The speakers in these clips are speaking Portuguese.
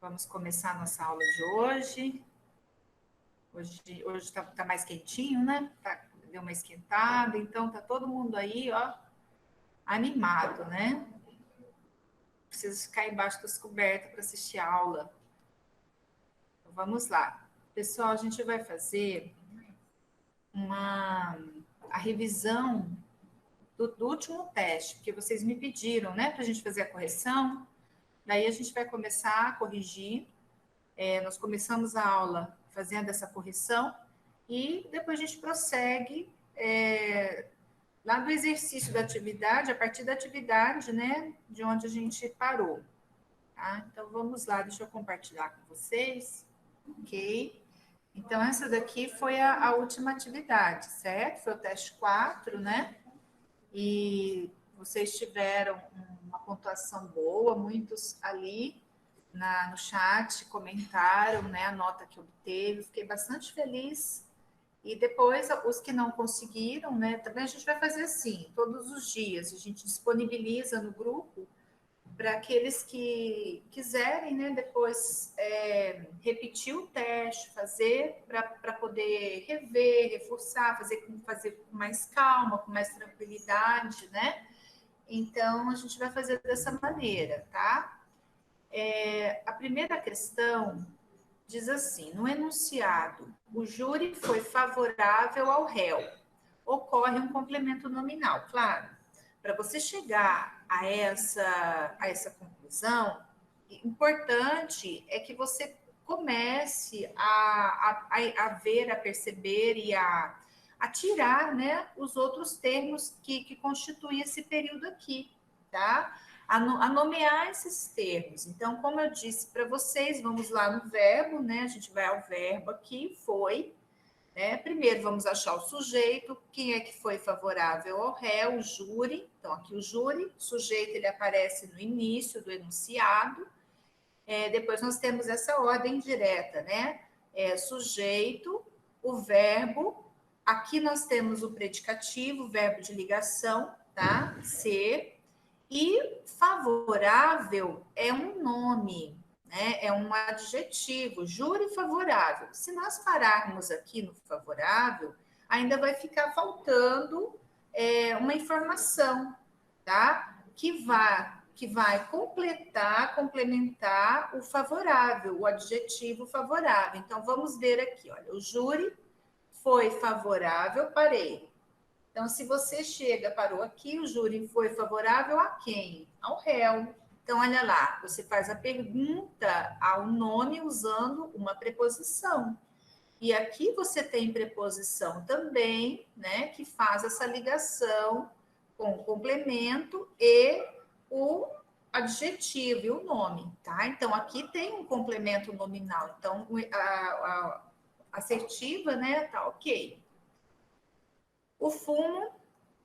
Vamos começar a nossa aula de hoje. Hoje está mais quentinho, né? Deu uma esquentada, então tá todo mundo aí, ó, animado, né? Preciso ficar embaixo das cobertas para assistir a aula. Então, vamos lá. Pessoal, a gente vai fazer a revisão do último teste, porque vocês me pediram, né, para a gente fazer a correção. Daí a gente vai começar a corrigir. Nós começamos a aula fazendo essa correção e depois a gente prossegue lá do exercício da atividade, a partir da atividade, né, de onde a gente parou. Tá? Então, vamos lá, deixa eu compartilhar com vocês. Ok. Então, essa daqui foi a última atividade, certo? Foi o teste 4, né? E vocês tiveram uma pontuação boa, muitos ali no chat comentaram, né, a nota que obteve, fiquei bastante feliz. E depois, os que não conseguiram, né, também a gente vai fazer assim, todos os dias, a gente disponibiliza no grupo para aqueles que quiserem, né, depois repetir o teste, fazer para poder rever, reforçar, fazer com mais calma, com mais tranquilidade, né? Então, a gente vai fazer dessa maneira, tá? A primeira questão diz assim: no enunciado, o júri foi favorável ao réu. Ocorre um complemento nominal. Claro, para você chegar a essa conclusão, importante é que você comece a ver, a perceber e a tirar, né, os outros termos que constituem esse período aqui, tá? A nomear esses termos. Então, como eu disse para vocês, vamos lá no verbo, né? A gente vai ao verbo aqui, foi. Primeiro, vamos achar o sujeito, quem é que foi favorável ao réu, o júri. Então, aqui o júri, o sujeito, ele aparece no início do enunciado. Depois, nós temos essa ordem direta, né? Sujeito, o verbo. Aqui nós temos o predicativo, o verbo de ligação, tá? Ser. E favorável é um nome, né? É um adjetivo, júri favorável. Se nós pararmos aqui no favorável, ainda vai ficar faltando uma informação, tá? Que vai complementar o favorável, o adjetivo favorável. Então, vamos ver aqui, olha, o júri foi favorável, parei. Então, se você parou aqui, o júri foi favorável a quem? Ao réu. Então, olha lá, você faz a pergunta ao nome usando uma preposição. E aqui você tem preposição também, né, que faz essa ligação com o complemento e o adjetivo e o nome, tá? Então, aqui tem um complemento nominal. Então, a assertiva, né, tá ok. O fumo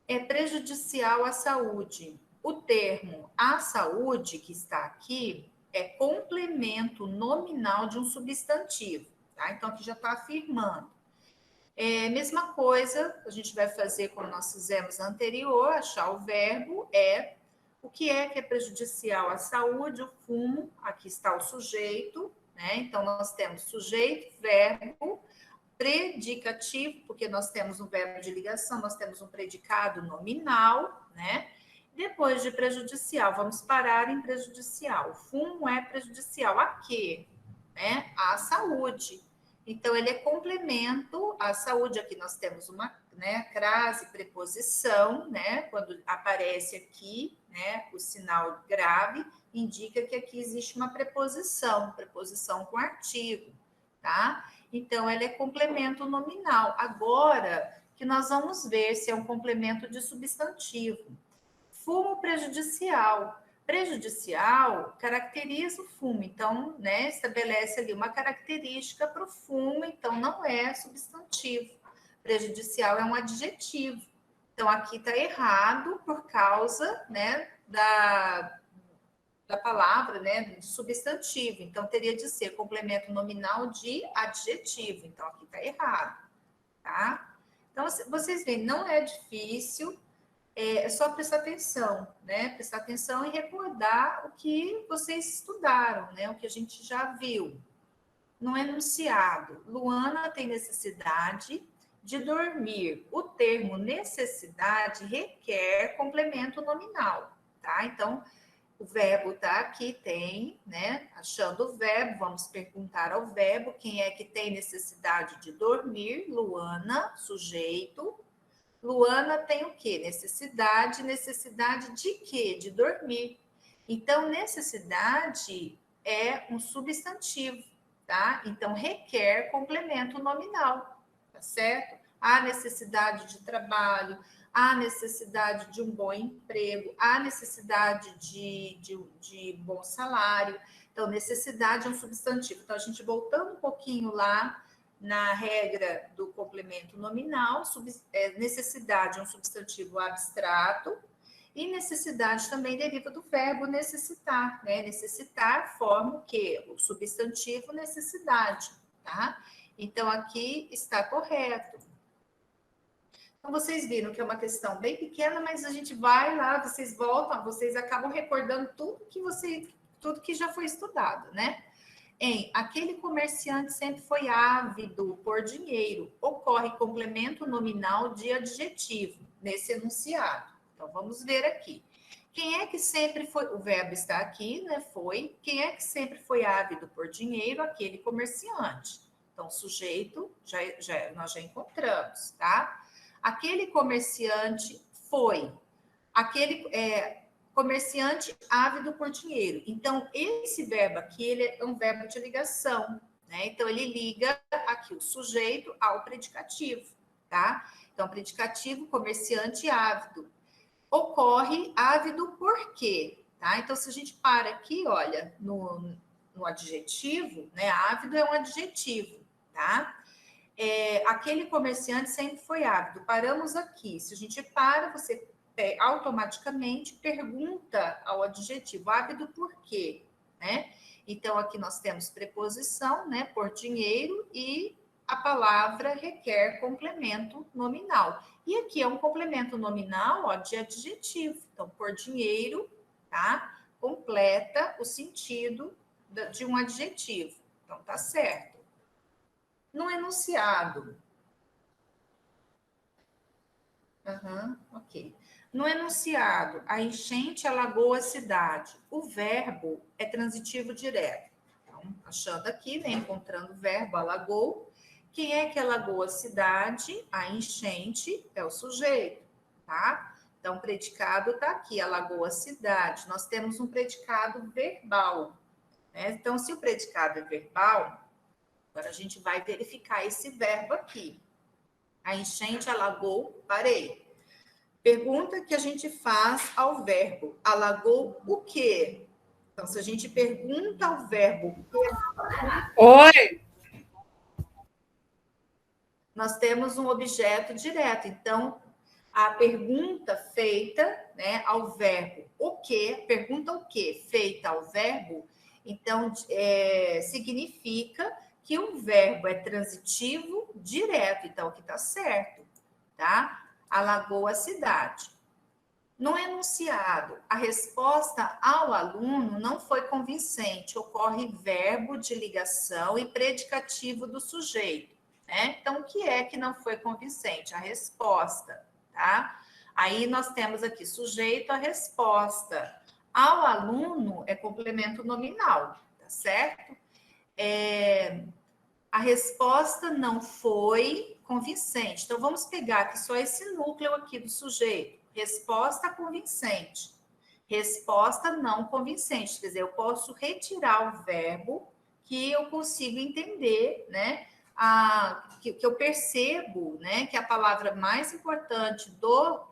é prejudicial à saúde. O termo à saúde, que está aqui, é complemento nominal de um substantivo, tá? Então, aqui já está afirmando. Mesma coisa, a gente vai fazer como nós fizemos anterior, achar o verbo, o que é prejudicial à saúde, o fumo, aqui está o sujeito, né? Então, nós temos sujeito, verbo, predicativo, porque nós temos um verbo de ligação, nós temos um predicado nominal, né? Depois de prejudicial, vamos parar em prejudicial. O fumo é prejudicial a quê? Né? À saúde. Então, ele é complemento à saúde. Aqui nós temos uma, né, crase, preposição, né? Quando aparece aqui, né, o sinal grave, indica que aqui existe uma preposição com artigo, tá? Então, ela é complemento nominal. Agora que nós vamos ver se é um complemento de substantivo. Fumo prejudicial. Prejudicial caracteriza o fumo, então, né, estabelece ali uma característica para o fumo, então não é substantivo. Prejudicial é um adjetivo. Então, aqui está errado por causa, né, da palavra, né, de substantivo. Então, teria de ser complemento nominal de adjetivo. Então, aqui está errado, tá? Então, vocês veem, não é difícil. é só prestar atenção, né? Prestar atenção e recordar o que vocês estudaram, né? O que a gente já viu. No enunciado, Luana tem necessidade de dormir. O termo necessidade requer complemento nominal, tá? Então, o verbo está aqui, tem, né? Achando o verbo, vamos perguntar ao verbo quem é que tem necessidade de dormir. Luana, sujeito. Luana tem o quê? Necessidade. Necessidade de quê? De dormir. Então, necessidade é um substantivo, tá? Então, requer complemento nominal, tá certo? Há necessidade de trabalho, há necessidade de um bom emprego, há necessidade de bom salário. Então, necessidade é um substantivo. Então, a gente voltando um pouquinho lá na regra do complemento nominal, necessidade é um substantivo abstrato, e necessidade também deriva do verbo necessitar, né? Necessitar forma o quê? O substantivo necessidade, tá? Então, aqui está correto. Então, vocês viram que é uma questão bem pequena, mas a gente vai lá, vocês voltam, vocês acabam recordando tudo que já foi estudado, né? Aquele comerciante sempre foi ávido por dinheiro. Ocorre complemento nominal de adjetivo nesse enunciado. Então, vamos ver aqui. Quem é que sempre foi... O verbo está aqui, né? Foi. Quem é que sempre foi ávido por dinheiro? Aquele comerciante. Então, sujeito, nós já encontramos, tá? Aquele comerciante foi. Aquele... comerciante ávido por dinheiro. Então, esse verbo aqui, ele é um verbo de ligação, né? Então, ele liga aqui o sujeito ao predicativo, tá? Então, predicativo, comerciante ávido. Ocorre ávido por quê? Tá? Então, se a gente para aqui, olha, no adjetivo, né? Ávido é um adjetivo, tá? Aquele comerciante sempre foi ávido. Paramos aqui. Se a gente para, você automaticamente pergunta ao adjetivo ávido por quê, né? Então, aqui nós temos preposição, né? Por dinheiro, e a palavra requer complemento nominal. E aqui é um complemento nominal, ó, de adjetivo. Então, por dinheiro, tá? Completa o sentido de um adjetivo. Então, tá certo. No enunciado. Ok. No enunciado, a enchente alagou a cidade. O verbo é transitivo direto. Então, achando aqui, né, encontrando o verbo alagou. Quem é que alagou a cidade? A enchente é o sujeito, tá? Então, o predicado está aqui, alagou a cidade. Nós temos um predicado verbal, né? Então, se o predicado é verbal, agora a gente vai verificar esse verbo aqui. A enchente alagou, parei. Pergunta que a gente faz ao verbo. Alagou o quê? Então, se a gente pergunta ao verbo... Oi! Nós temos um objeto direto. Então, a pergunta feita, né, ao verbo o quê? Pergunta o quê? Feita ao verbo, então, significa que o verbo é transitivo direto. Então, aqui está certo, tá? Alagou a cidade. No enunciado, a resposta ao aluno não foi convincente, ocorre verbo de ligação e predicativo do sujeito, né? Então, o que é que não foi convincente? A resposta, tá? Aí nós temos aqui sujeito a resposta. Ao aluno é complemento nominal, tá certo? A resposta não foi convincente. Então, vamos pegar aqui só esse núcleo aqui do sujeito. Resposta convincente. Resposta não convincente. Quer dizer, eu posso retirar o verbo que eu consigo entender, né? Que eu percebo, né? Que a palavra mais importante do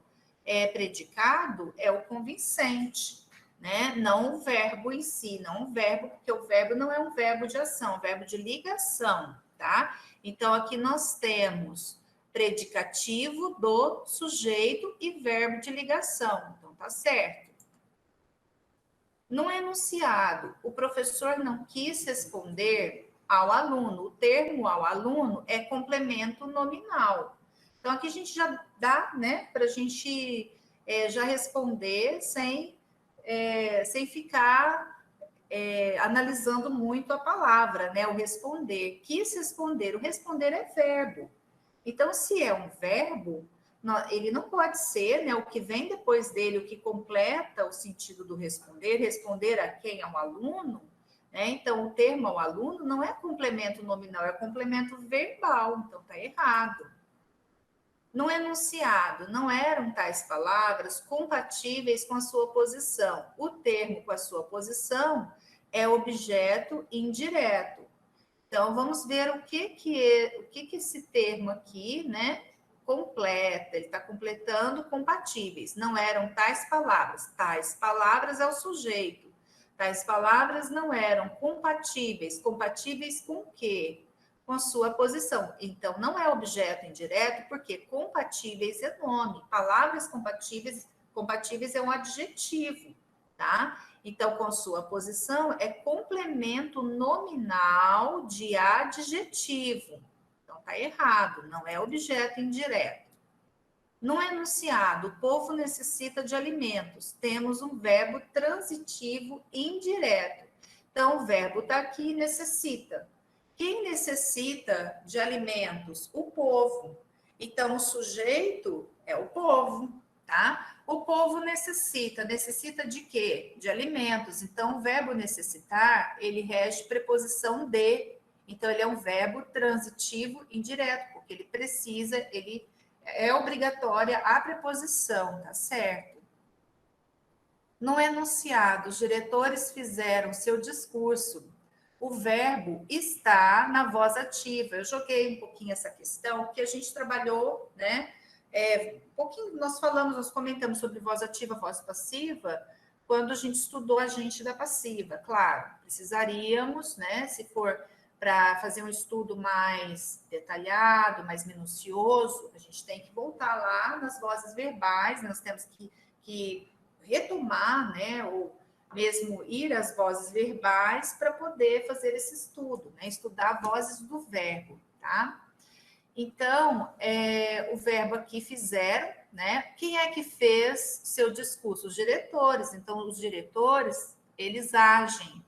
predicado é o convincente, né? Não o verbo em si, não o verbo, porque o verbo não é um verbo de ação, é um verbo de ligação, tá? Então, aqui nós temos predicativo do sujeito e verbo de ligação. Então, tá certo. No enunciado, o professor não quis responder ao aluno. O termo ao aluno é complemento nominal. Então, aqui a gente já dá, né, para a gente já responder sem ficar analisando muito a palavra, né? O responder. Quis responder. O responder é verbo. Então, se é um verbo, ele não pode ser, né? O que vem depois dele, o que completa o sentido do responder. Responder a quem? A um aluno. Né? Então, o termo ao aluno não é complemento nominal, é complemento verbal. Então, está errado. No enunciado, não eram tais palavras compatíveis com a sua posição. O termo com a sua posição é objeto indireto. Então, vamos ver o que esse termo aqui, né, completa. Ele está completando compatíveis. Não eram tais palavras. Tais palavras é o sujeito. Tais palavras não eram compatíveis. Compatíveis com o quê? Com a sua posição. Então, não é objeto indireto, porque compatíveis é nome. Palavras compatíveis é um adjetivo, tá? Então, com sua posição, é complemento nominal de adjetivo. Então, tá errado, não é objeto indireto. No enunciado, o povo necessita de alimentos. Temos um verbo transitivo indireto. Então, o verbo está aqui, necessita. Quem necessita de alimentos? O povo. Então, o sujeito é o povo, tá? O povo necessita. Necessita de quê? De alimentos. Então, o verbo necessitar, ele rege preposição de. Então, ele é um verbo transitivo indireto, porque ele precisa, ele é obrigatória a preposição, tá certo? No enunciado, os diretores fizeram seu discurso. O verbo está na voz ativa. Eu joguei um pouquinho essa questão, porque a gente trabalhou, né? Um pouquinho, nós comentamos sobre voz ativa, voz passiva, quando a gente estudou agente da passiva. Claro, precisaríamos, né? Se for para fazer um estudo mais detalhado, mais minucioso, a gente tem que voltar lá nas vozes verbais, nós temos que retomar, né? Ou mesmo ir às vozes verbais para poder fazer esse estudo, né? Estudar vozes do verbo, tá? Então, o verbo aqui fizeram, né? Quem é que fez seu discurso? Os diretores. Então, os diretores, eles agem.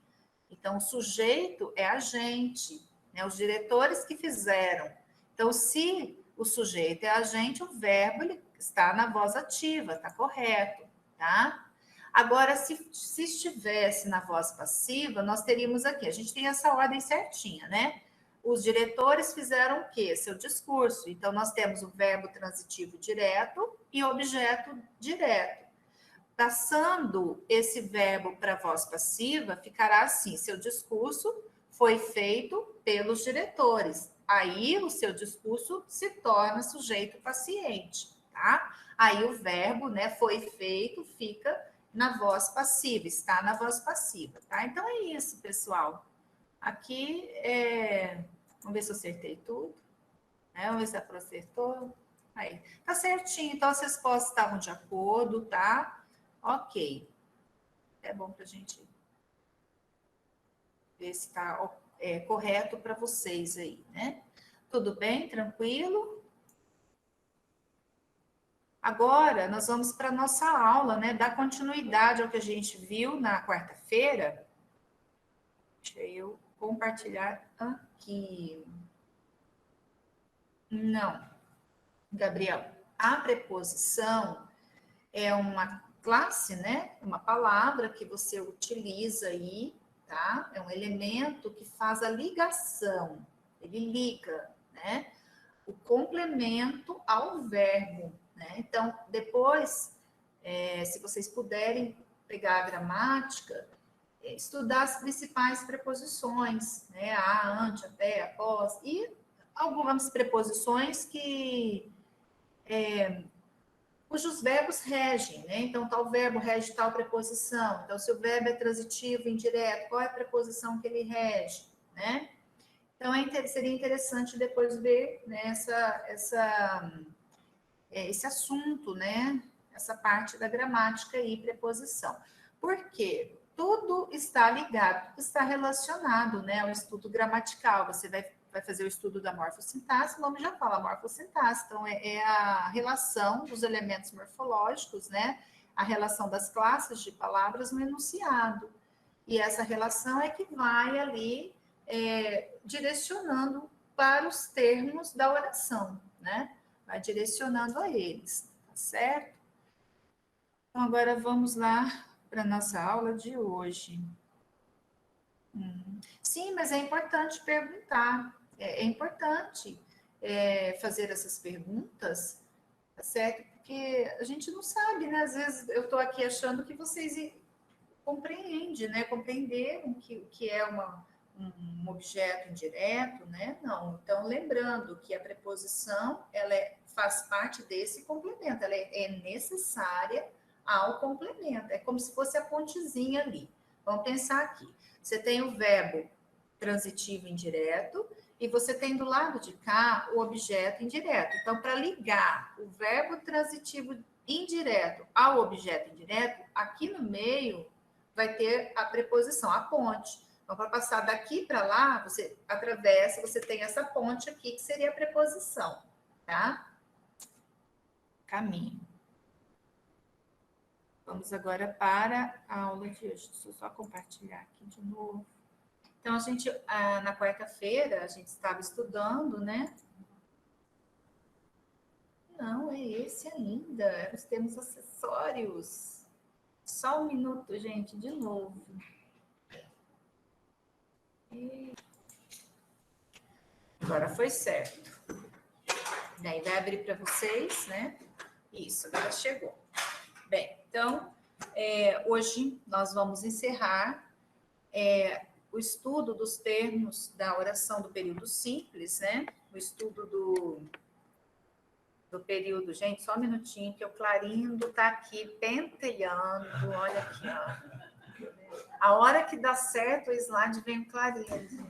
Então, o sujeito é agente, né? Os diretores que fizeram. Então, se o sujeito é agente, o verbo ele está na voz ativa, tá correto, tá? Agora, se estivesse na voz passiva, nós teríamos aqui, a gente tem essa ordem certinha, né? Os diretores fizeram o quê? Seu discurso. Então, nós temos o verbo transitivo direto e objeto direto. Passando esse verbo para a voz passiva, ficará assim: seu discurso foi feito pelos diretores. Aí, o seu discurso se torna sujeito paciente, tá? Aí, o verbo, né, foi feito, fica na voz passiva, está na voz passiva, tá? Então, é isso, pessoal. Aqui, vamos ver se eu acertei tudo. Vamos ver se a acertou. Aí, tá certinho. Então, as respostas estavam de acordo, tá? Ok. É bom para a gente ver se está correto para vocês aí, né? Tudo bem? Tranquilo? Agora, nós vamos para a nossa aula, né? Dar continuidade ao que a gente viu na quarta-feira. Deixa eu compartilhar aqui. Não, Gabriel. A preposição é uma classe, né? Uma palavra que você utiliza aí, tá? É um elemento que faz a ligação. Ele liga, né? O complemento ao verbo, né? Então, depois, se vocês puderem pegar a gramática, estudar as principais preposições, né? A, ante, até, após, e algumas preposições cujos verbos regem, né? Então, tal verbo rege tal preposição. Então, se o verbo é transitivo, indireto, qual é a preposição que ele rege, né? Então, seria interessante depois ver, né, esse assunto, né? Essa parte da gramática e preposição. Por quê? Tudo está ligado, tudo está relacionado, né, ao estudo gramatical. Você vai vai fazer o estudo da morfossintaxe, o nome já fala morfossintaxe, então é a relação dos elementos morfológicos, né? A relação das classes de palavras no enunciado. E essa relação é que vai ali direcionando para os termos da oração, né? Vai direcionando a eles, tá certo? Então, agora vamos lá para a nossa aula de hoje. Sim, mas é importante perguntar, é importante fazer essas perguntas, tá certo? Porque a gente não sabe, né? Às vezes eu estou aqui achando que vocês compreendem, né? Compreenderam que é um objeto indireto, né? Não. Então, lembrando que a preposição, ela faz parte desse complemento, ela é necessária ao complemento, é como se fosse a pontezinha ali. Vamos pensar aqui. Você tem o verbo transitivo indireto e você tem do lado de cá o objeto indireto. Então, para ligar o verbo transitivo indireto ao objeto indireto, aqui no meio vai ter a preposição, a ponte. Então, para passar daqui para lá, você atravessa, você tem essa ponte aqui, que seria a preposição, tá? Caminho. Vamos agora para a aula de hoje. Deixa eu só compartilhar aqui de novo. Então, a gente, na quarta-feira, a gente estava estudando, né? Não, é esse ainda. Os termos acessórios. Só um minuto, gente, de novo. Agora foi certo. Daí vai abrir para vocês, né? Isso, agora chegou. Bem, então, hoje nós vamos encerrar o estudo dos termos da oração do período simples, né? O estudo do período... Gente, só um minutinho, que o Clarindo está aqui pentelhando. Olha aqui, ó. A hora que dá certo o slide, vem o Clarindo.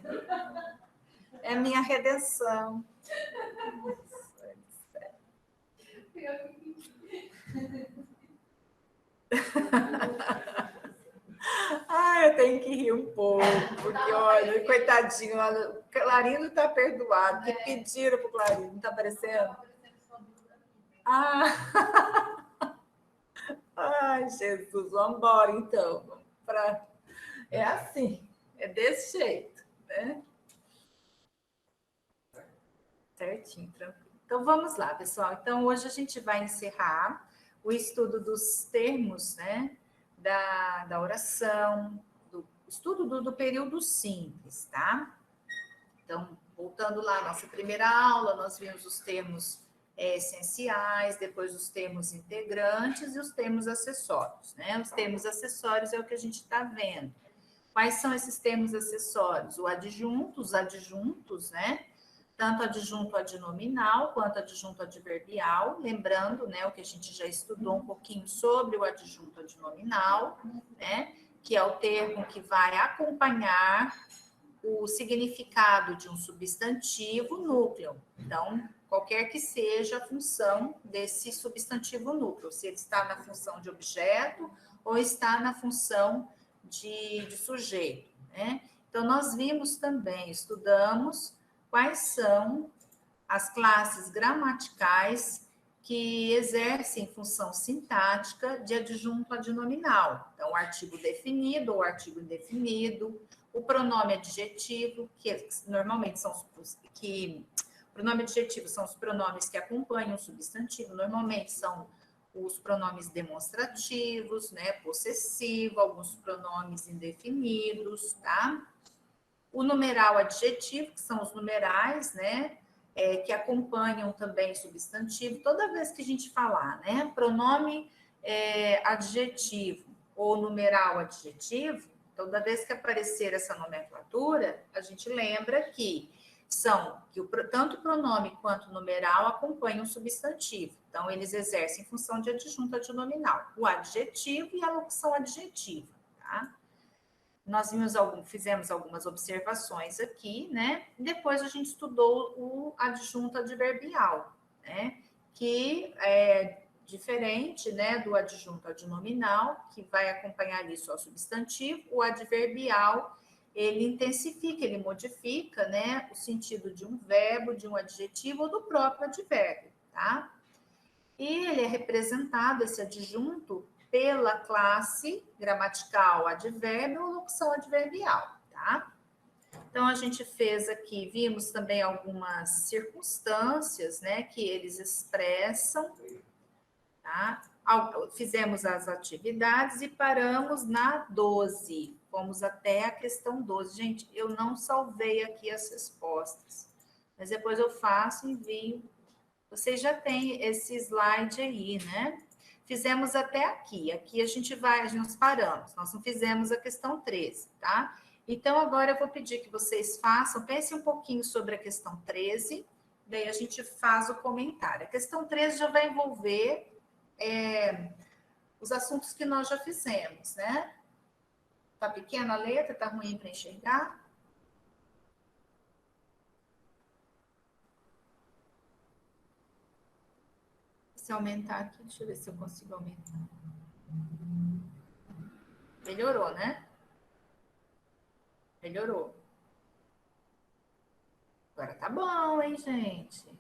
É minha redenção. Eu tenho que rir um pouco, porque, olha, coitadinho, olha, o Clarindo está perdoado, que pediram para o Clarindo, não está aparecendo? Ai, Jesus, vamos embora, então. É assim, é desse jeito, né? Certinho, tranquilo. Então, vamos lá, pessoal. Então, hoje a gente vai encerrar o estudo dos termos, né, da oração, do estudo do período simples, tá? Então, voltando lá, nossa primeira aula, nós vimos os termos essenciais, depois os termos integrantes e os termos acessórios, né? Os termos acessórios é o que a gente está vendo. Quais são esses termos acessórios? Os adjuntos, né? Tanto adjunto adnominal quanto adjunto adverbial, lembrando, né, o que a gente já estudou um pouquinho sobre o adjunto adnominal, né, que é o termo que vai acompanhar o significado de um substantivo núcleo. Então, qualquer que seja a função desse substantivo núcleo, se ele está na função de objeto ou está na função de sujeito, né? Então, nós vimos também, estudamos quais são as classes gramaticais que exercem função sintática de adjunto adnominal. Então, o artigo definido ou artigo indefinido, o pronome adjetivo, que normalmente são os que... Pronome adjetivo são os pronomes que acompanham o substantivo, normalmente são os pronomes demonstrativos, né, possessivo, alguns pronomes indefinidos, tá? O numeral adjetivo, que são os numerais, né, que acompanham também substantivo. Toda vez que a gente falar, né, pronome adjetivo ou numeral adjetivo, toda vez que aparecer essa nomenclatura, a gente lembra que tanto o pronome quanto o numeral acompanham o substantivo. Então, eles exercem função de adjunto adnominal, o adjetivo e a locução adjetiva, tá? Nós fizemos algumas observações aqui, né? Depois a gente estudou o adjunto adverbial, né? Que é diferente, né, do adjunto adnominal, que vai acompanhar ali só o substantivo. O adverbial, ele intensifica, ele modifica, né, o sentido de um verbo, de um adjetivo ou do próprio advérbio, tá? E ele é representado, esse adjunto, pela classe gramatical advérbio ou locução adverbial, tá? Então, a gente fez aqui, vimos também algumas circunstâncias, né, que eles expressam, tá? Fizemos as atividades e paramos na 12. Fomos até a questão 12. Gente, eu não salvei aqui as respostas, mas depois eu faço e envio. Vocês já têm esse slide aí, né? Fizemos até aqui. Aqui a gente vai, nós paramos. Nós não fizemos a questão 13, tá? Então, agora eu vou pedir que vocês façam, pensem um pouquinho sobre a questão 13, daí a gente faz o comentário. A questão 13 já vai envolver os assuntos que nós já fizemos, né? Tá pequena a letra, tá ruim para enxergar? Se aumentar aqui, deixa eu ver se eu consigo aumentar. Melhorou, né? Melhorou. Agora tá bom, hein, gente?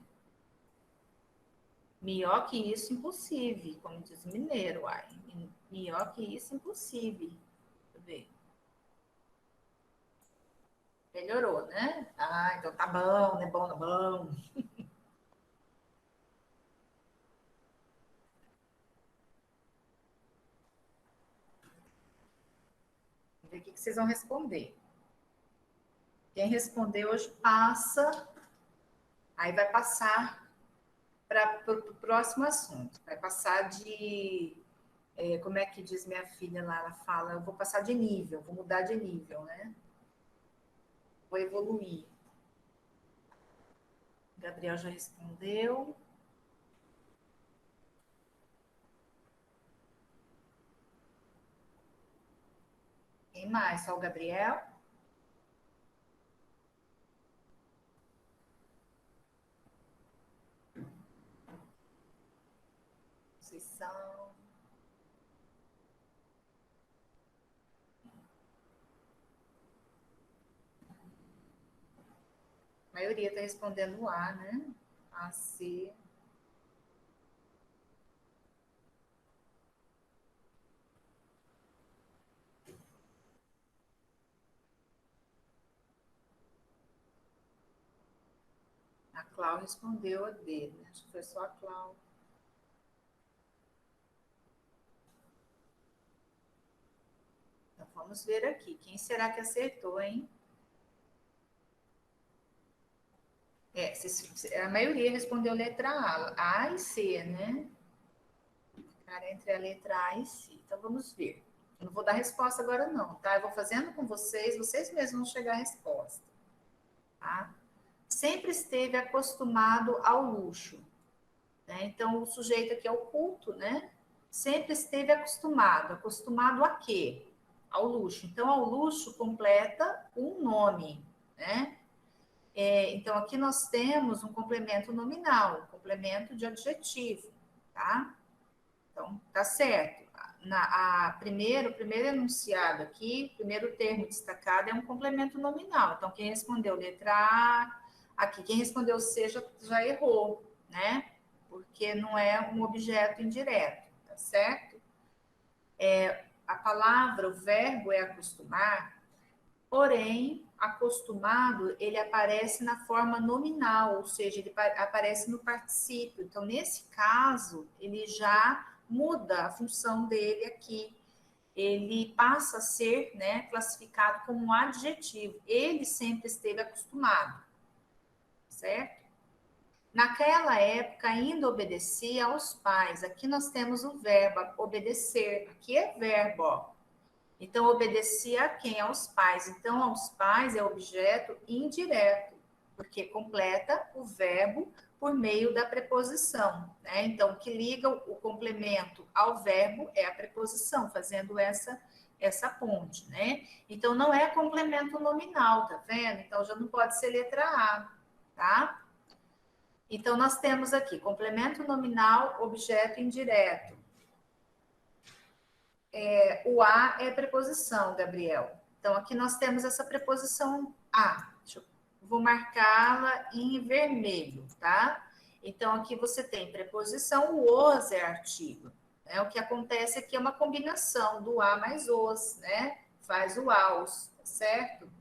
Melhor que isso, impossível, como diz o mineiro, uai. Melhor que isso, impossível. Deixa eu ver. Melhorou, né? Ah, então tá bom, né? Bom, tá bom. Vamos ver o que vocês vão responder. Quem respondeu hoje passa, aí vai passar para o próximo assunto. Vai passar de, como é que diz minha filha lá, ela fala, eu vou passar de nível, vou mudar de nível, né? Vou evoluir. Gabriel já respondeu. Quem mais? Só o Gabriel? Conceição. A maioria está respondendo A, né? A, C. A Clau respondeu a D, né? Acho que foi só a Clau. Então, vamos ver aqui. Quem será que acertou, hein? A maioria respondeu letra A e C, né? Ficar entre a letra A e C. Então, vamos ver. Eu não vou dar resposta agora, não, tá? Eu vou fazendo com vocês, vocês mesmos vão chegar à resposta, tá? Sempre esteve acostumado ao luxo, né? Então, o sujeito aqui é o culto, né? Sempre esteve acostumado. Acostumado a quê? Ao luxo. Então, ao luxo completa um nome, né? Então, aqui nós temos um complemento nominal, um complemento de adjetivo, tá? Então, tá certo. O primeiro enunciado aqui, o primeiro termo destacado é um complemento nominal. Então, quem respondeu letra A, aqui, quem respondeu C já errou, né? Porque não é um objeto indireto, tá certo? A palavra, o verbo é acostumar, porém, acostumado, ele aparece na forma nominal, ou seja, ele aparece no particípio. Então, nesse caso, ele já muda a função dele aqui. Ele passa a ser, né, classificado como um adjetivo. Ele sempre esteve acostumado, certo? Naquela época, ainda obedecia aos pais. Aqui nós temos o verbo obedecer. Aqui é verbo, ó. Então, obedecia a quem? Aos pais. Então, aos pais é objeto indireto, porque completa o verbo por meio da preposição, né? Então, o que liga o complemento ao verbo é a preposição, fazendo essa ponte, né? Então, não é complemento nominal, tá vendo? Então, já não pode ser letra A, tá? Então, nós temos aqui complemento nominal, objeto indireto. O A é preposição, Gabriel. Então, aqui nós temos essa preposição a. Vou marcá-la em vermelho, tá? Então, aqui você tem preposição, o os é artigo. Né? O que acontece aqui é uma combinação do a mais os, né? Faz o aos, certo?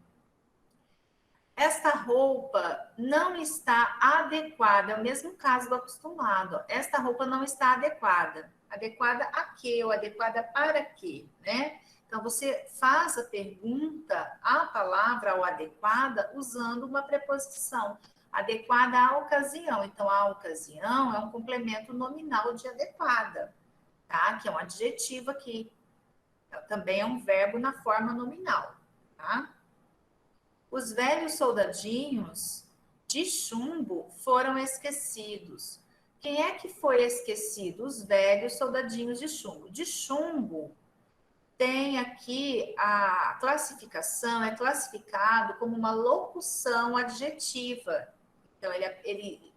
Esta roupa não está adequada, é o mesmo caso do acostumado. Esta roupa não está adequada. Adequada a quê? Ou adequada para quê? Né? Então, você faz a pergunta, a palavra ou adequada, usando uma preposição. Adequada à ocasião. Então, a ocasião é um complemento nominal de adequada, tá? Que é um adjetivo aqui. Também é um verbo na forma nominal, tá? Os velhos soldadinhos de chumbo foram esquecidos. Quem é que foi esquecido? Os velhos soldadinhos de chumbo. De chumbo tem aqui a classificação, é classificado como uma locução adjetiva. Então, ele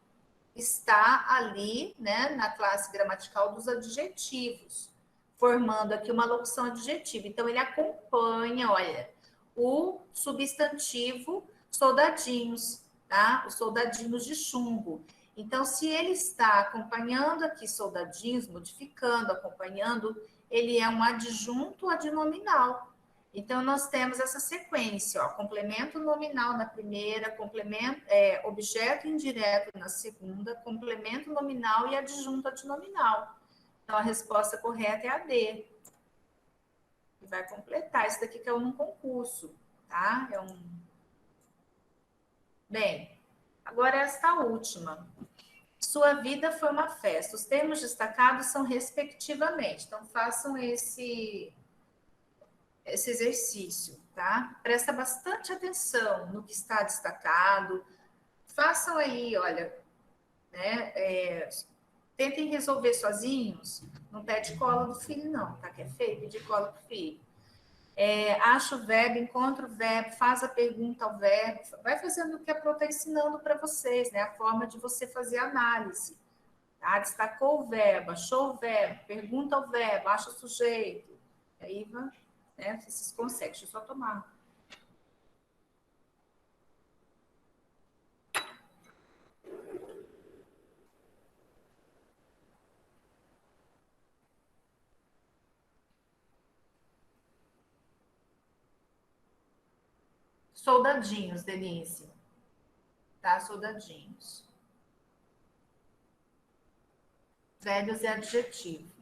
está ali, né, na classe gramatical dos adjetivos, formando aqui uma locução adjetiva. Então, ele acompanha, olha, o substantivo soldadinhos, tá? Os soldadinhos de chumbo. Então, se ele está acompanhando aqui soldadinhos, modificando, acompanhando, ele é um adjunto adnominal. Então, nós temos essa sequência, ó, complemento nominal na primeira, complemento, objeto indireto na segunda, complemento nominal e adjunto adnominal. Então, a resposta correta é a D. E vai completar. Isso daqui que é um concurso, tá? Bem, agora esta última. Sua vida foi uma festa. Os termos destacados são respectivamente. Então, façam esse exercício, tá? Presta bastante atenção no que está destacado. Façam aí, olha, né? Tentem resolver sozinhos. Não pede cola do filho, não, tá? Que é feio pedir cola pro filho. Acha o verbo, encontra o verbo, faz a pergunta ao verbo, vai fazendo o que a Pro está ensinando para vocês, né? A forma de você fazer análise. Tá? Destacou o verbo, achou o verbo, pergunta ao verbo, acha o sujeito. Aí, né? Vocês conseguem, deixa eu só tomar. Soldadinhos, Denise. Tá? Soldadinhos. Velhos é adjetivo.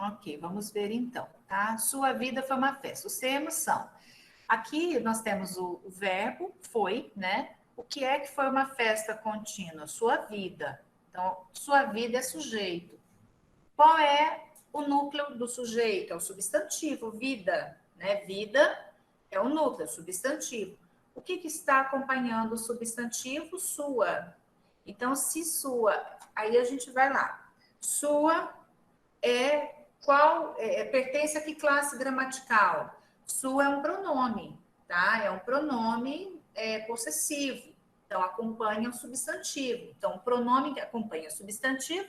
Ok, vamos ver então, tá? Sua vida foi uma festa. Os termos são. Aqui nós temos o verbo, foi, né? O que é que foi uma festa contínua? Sua vida. Então, sua vida é sujeito. Qual é o núcleo do sujeito? É o substantivo, vida, né? Vida é o núcleo, substantivo. O que está acompanhando o substantivo? Sua. Então, se sua, aí a gente vai lá. Sua pertence a que classe gramatical? Sua é um pronome, tá? É um pronome possessivo. Então, acompanha o substantivo. Então, o pronome que acompanha o substantivo,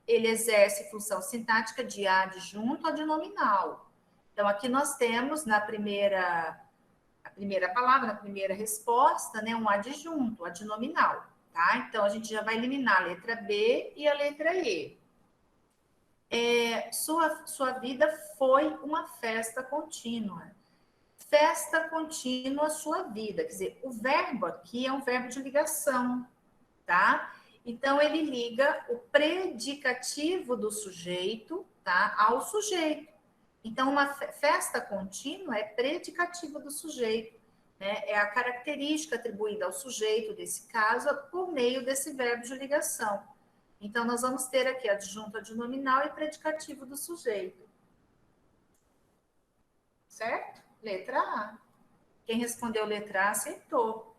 ele exerce função sintática de adjunto adnominal. Então, aqui nós temos a primeira palavra, na primeira resposta, né, um adjunto, adnominal, tá? Então, a gente já vai eliminar a letra B e a letra E. Sua vida foi uma festa contínua. Festa contínua, sua vida. Quer dizer, o verbo aqui é um verbo de ligação, tá? Então, ele liga o predicativo do sujeito, tá, ao sujeito. Então, uma festa contínua é predicativo do sujeito, né? É a característica atribuída ao sujeito, desse caso, por meio desse verbo de ligação. Então, nós vamos ter aqui adjunto adnominal e predicativo do sujeito. Certo? Letra A. Quem respondeu letra A acertou.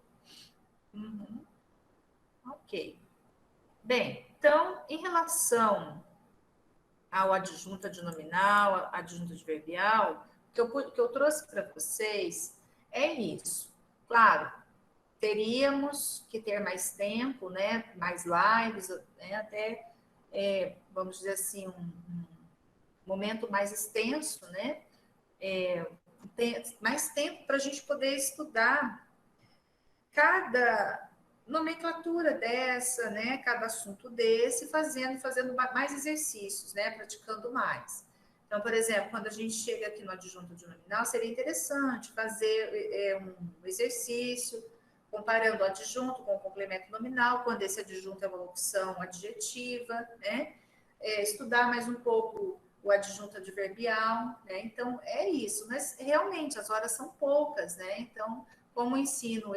Ok. Bem, Então, em relação ao adjunto adnominal, adjunto adverbial, o que eu trouxe para vocês é isso. Claro, teríamos que ter mais tempo, né? Mais lives, né? Até, vamos dizer assim, um momento mais extenso, né? Mais tempo para a gente poder estudar cada nomenclatura dessa, né? Cada assunto desse, fazendo mais exercícios, né? Praticando mais. Então, por exemplo, quando a gente chega aqui no adjunto adnominal, seria interessante fazer um exercício comparando o adjunto com o complemento nominal, quando esse adjunto é uma locução adjetiva, né? Estudar mais um pouco o adjunto adverbial, né? Então, é isso. Mas, realmente, as horas são poucas, né? Então, como o ensino,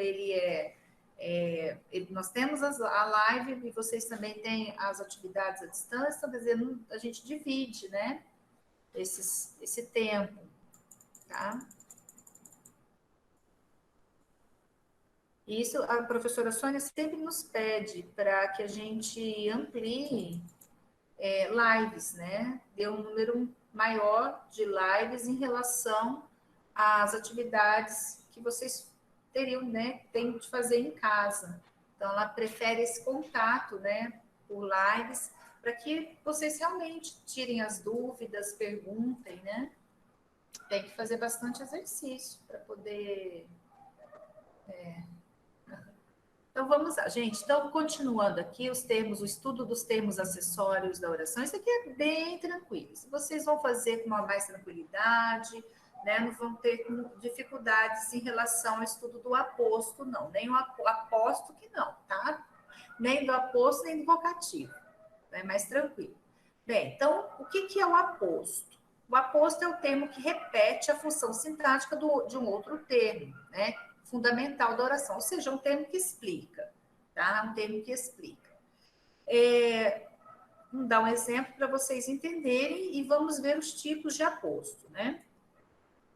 nós temos a live e vocês também têm as atividades à distância, quer dizer, a gente divide, né? Esse tempo, tá? Isso a professora Sônia sempre nos pede para que a gente amplie lives, né? Dê um número maior de lives em relação às atividades que vocês teriam, né? Tem de fazer em casa. Então, ela prefere esse contato, né? Por lives, para que vocês realmente tirem as dúvidas, perguntem, né? Tem que fazer bastante exercício para poder. Então, vamos lá, gente. Então, continuando aqui, os termos, o estudo dos termos acessórios da oração, isso aqui é bem tranquilo. Vocês vão fazer com mais tranquilidade, né? Não vão ter dificuldades em relação ao estudo do aposto, não. Nem o aposto que não, tá? Nem do aposto, nem do vocativo. É mais tranquilo. Bem, então, o que é o aposto? O aposto é o termo que repete a função sintática de um outro termo, né? Fundamental da oração, ou seja, um termo que explica, tá? Um termo que explica. Vamos dar um exemplo para vocês entenderem e vamos ver os tipos de aposto, né?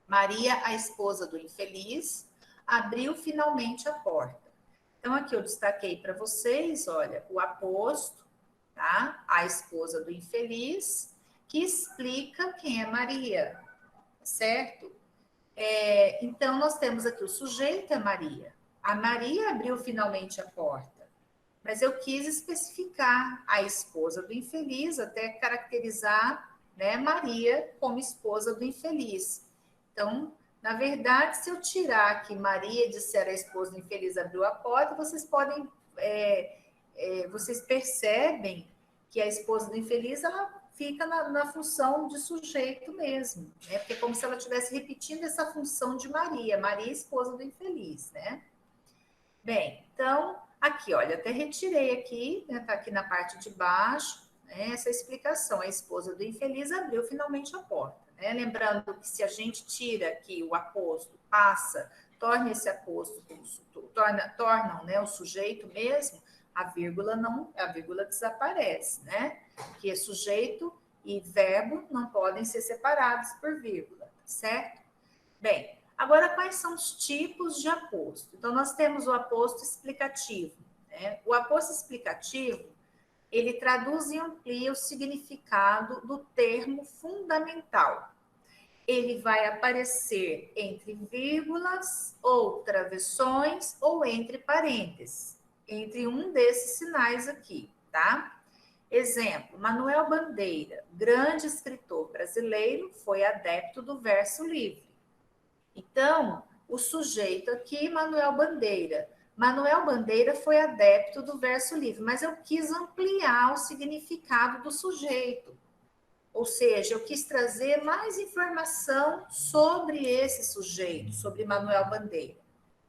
Maria, a esposa do infeliz, abriu finalmente a porta. Então, aqui eu destaquei para vocês, olha, o aposto, tá? A esposa do infeliz, que explica quem é Maria, certo? Então, nós temos aqui o sujeito é Maria. A Maria abriu finalmente a porta, mas eu quis especificar a esposa do infeliz, até caracterizar, né, Maria como esposa do infeliz. Então, na verdade, se eu tirar que Maria disser a esposa do infeliz abriu a porta, vocês podem, vocês percebem que a esposa do infeliz, ela fica na função de sujeito mesmo, né? Porque é como se ela estivesse repetindo essa função de Maria, Maria, esposa do infeliz, né? Bem, então, aqui, olha, até retirei aqui, né, tá aqui na parte de baixo, né, essa explicação. A esposa do infeliz abriu finalmente a porta, né? Lembrando que se a gente tira aqui o aposto, passa, torna esse aposto, tornam, né, o sujeito mesmo, a vírgula desaparece, né? Porque sujeito e verbo não podem ser separados por vírgula, certo? Bem, agora quais são os tipos de aposto? Então, nós temos o aposto explicativo, né? O aposto explicativo, ele traduz e amplia o significado do termo fundamental. Ele vai aparecer entre vírgulas ou travessões ou entre parênteses, entre um desses sinais aqui, tá? Exemplo, Manuel Bandeira, grande escritor brasileiro, foi adepto do verso livre. Então, o sujeito aqui, Manuel Bandeira. Manuel Bandeira foi adepto do verso livre, mas eu quis ampliar o significado do sujeito. Ou seja, eu quis trazer mais informação sobre esse sujeito, sobre Manuel Bandeira.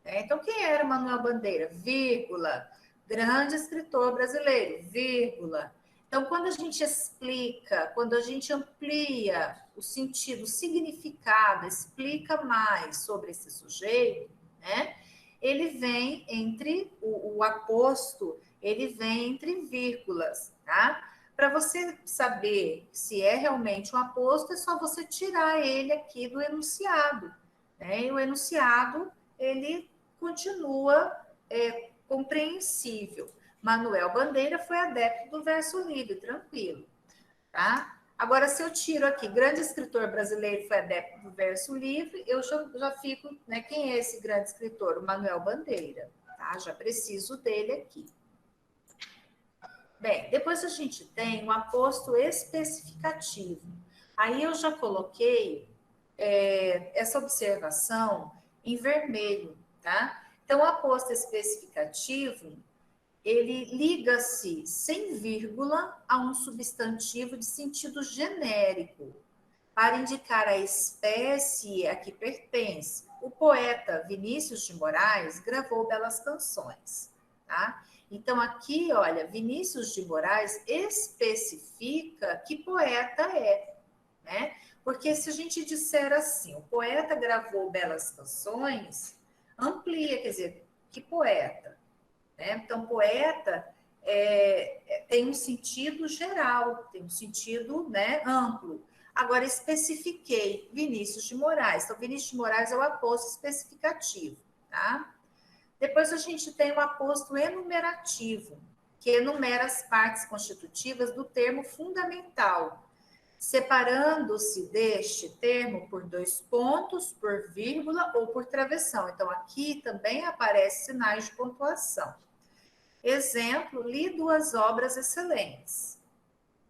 Então, quem era Manuel Bandeira? Vírgula, grande escritor brasileiro, vírgula. Então, quando a gente explica, quando a gente amplia o sentido, o significado, explica mais sobre esse sujeito, né? Ele vem entre o aposto, ele vem entre vírgulas, tá? Para você saber se é realmente um aposto, é só você tirar ele aqui do enunciado, né? E o enunciado, ele continua compreensível. Manuel Bandeira foi adepto do verso livre, tranquilo, tá? Agora, se eu tiro aqui, grande escritor brasileiro foi adepto do verso livre, eu já fico, né? Quem é esse grande escritor? O Manuel Bandeira, tá? Já preciso dele aqui. Bem, depois a gente tem o aposto especificativo. Aí eu já coloquei essa observação em vermelho, tá? Então, o aposto especificativo, ele liga-se sem vírgula a um substantivo de sentido genérico, para indicar a espécie a que pertence. O poeta Vinícius de Moraes gravou belas canções, tá? Então, aqui, olha, Vinícius de Moraes especifica que poeta é, né? Porque se a gente disser assim, o poeta gravou belas canções, amplia, quer dizer, que poeta, né? Então, poeta tem um sentido geral, tem um sentido, né, amplo. Agora, especifiquei Vinícius de Moraes. Então, Vinícius de Moraes é o aposto especificativo, tá? Depois a gente tem o aposto enumerativo, que enumera as partes constitutivas do termo fundamental, separando-se deste termo por 2 pontos, por vírgula ou por travessão. Então, aqui também aparecem sinais de pontuação. Exemplo, li 2 obras excelentes.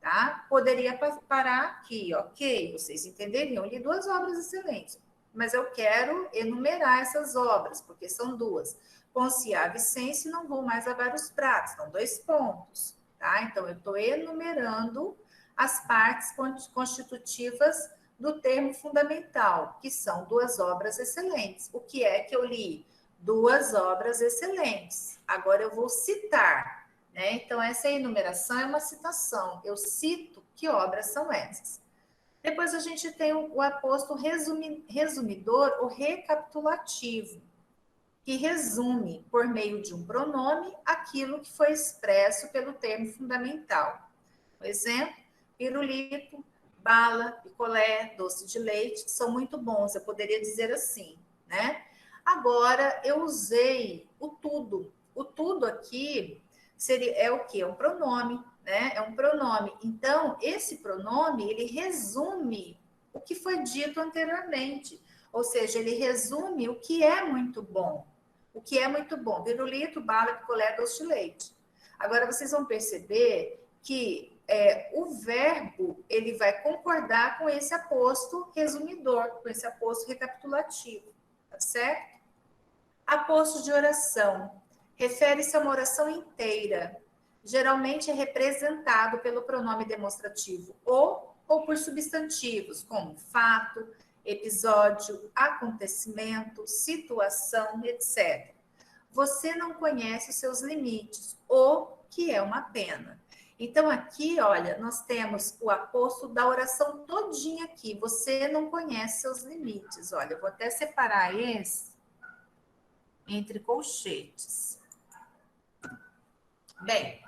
Tá? Poderia parar aqui, ok, vocês entenderiam, li 2 obras excelentes, mas eu quero enumerar essas obras, porque são 2. Ponciá Vicêncio, não vou mais lavar os pratos, são 2 pontos, tá? Então, eu estou enumerando as partes constitutivas do termo fundamental, que são 2 obras excelentes. O que é que eu li? 2 obras excelentes. Agora eu vou citar, né? Então, essa enumeração é uma citação. Eu cito que obras são essas. Depois a gente tem o aposto resumidor ou recapitulativo, que resume, por meio de um pronome, aquilo que foi expresso pelo termo fundamental. Por exemplo, pirulito, bala, picolé, doce de leite, são muito bons, eu poderia dizer assim, né? Agora, eu usei o tudo. O tudo aqui é o quê? É um pronome, né? É um pronome. Então, esse pronome, ele resume o que foi dito anteriormente. Ou seja, ele resume o que é muito bom. O que é muito bom? Pirulito, bala, picolé, doce de leite. Agora, vocês vão perceber que o verbo, ele vai concordar com esse aposto resumidor, com esse aposto recapitulativo, tá certo? Aposto de oração. Refere-se a uma oração inteira. Geralmente é representado pelo pronome demonstrativo ou por substantivos, como fato, episódio, acontecimento, situação, etc. Você não conhece os seus limites, o que é uma pena. Então, aqui, olha, nós temos o aposto da oração todinha aqui. Você não conhece seus limites. Olha, eu vou até separar esse entre colchetes. Bem,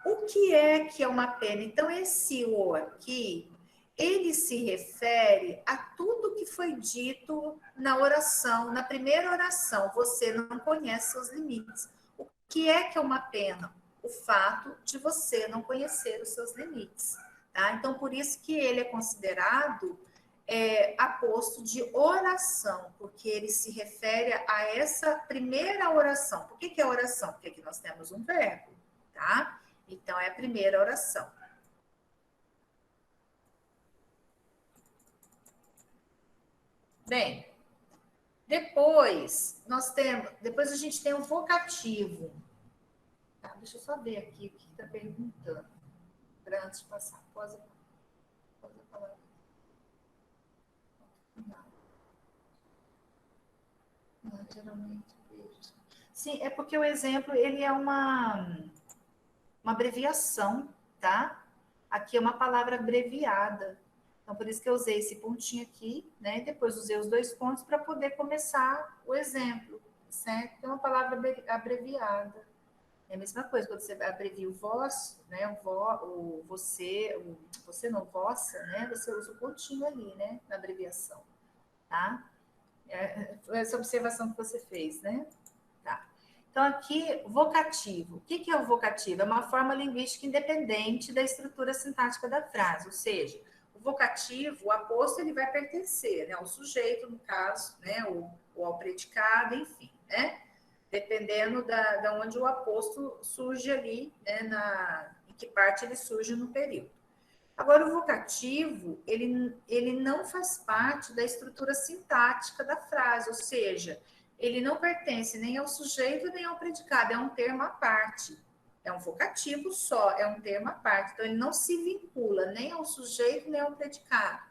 o que é uma pena? Então, esse o aqui, ele se refere a tudo que foi dito na oração, na primeira oração. Você não conhece seus limites. O que é uma pena? O fato de você não conhecer os seus limites. Tá? Então, por isso que ele é considerado aposto de oração, porque ele se refere a essa primeira oração. Por que é oração? Porque aqui nós temos um verbo, tá? Então, é a primeira oração. Bem, depois a gente tem um vocativo. Tá, deixa eu só ver aqui o que está perguntando, para antes de passar. Pode falar. Não, geralmente. Sim, é porque o exemplo ele é uma abreviação, tá? Aqui é uma palavra abreviada. Então, por isso que eu usei esse pontinho aqui, né? Depois usei os 2 pontos para poder começar o exemplo, certo? É uma palavra abreviada. É a mesma coisa, quando você abrevia o vós, né? O você não, vossa, né? Você usa o pontinho ali, né? Na abreviação, tá? Essa observação que você fez, né? Tá. Então, aqui, vocativo. O que é o vocativo? É uma forma linguística independente da estrutura sintática da frase, ou seja, o vocativo, o aposto, ele vai pertencer, né, ao sujeito, no caso, né, ou ao predicado, enfim, né, dependendo da onde o aposto surge ali, né, em que parte ele surge no período. Agora, o vocativo, ele não faz parte da estrutura sintática da frase, ou seja, ele não pertence nem ao sujeito nem ao predicado, é um termo à parte. É um vocativo só, é um termo à parte. Então, ele não se vincula nem ao sujeito nem ao predicado.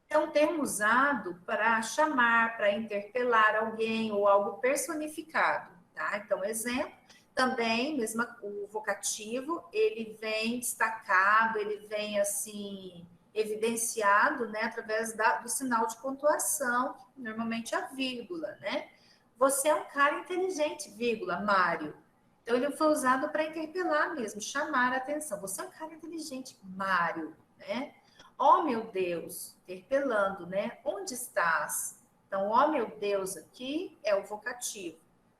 É um termo usado para chamar, para interpelar alguém ou algo personificado, tá? Então, exemplo, também, mesmo o vocativo, ele vem destacado, ele vem, assim, evidenciado, né, através do sinal de pontuação, normalmente a vírgula, né? Você é um cara inteligente, vírgula, Mário. Então, ele foi usado para interpelar mesmo, chamar a atenção. Você é um cara inteligente, Mário, né? Oh, meu Deus, interpelando, né? Onde estás? Então, oh, meu Deus, aqui é o vocativo,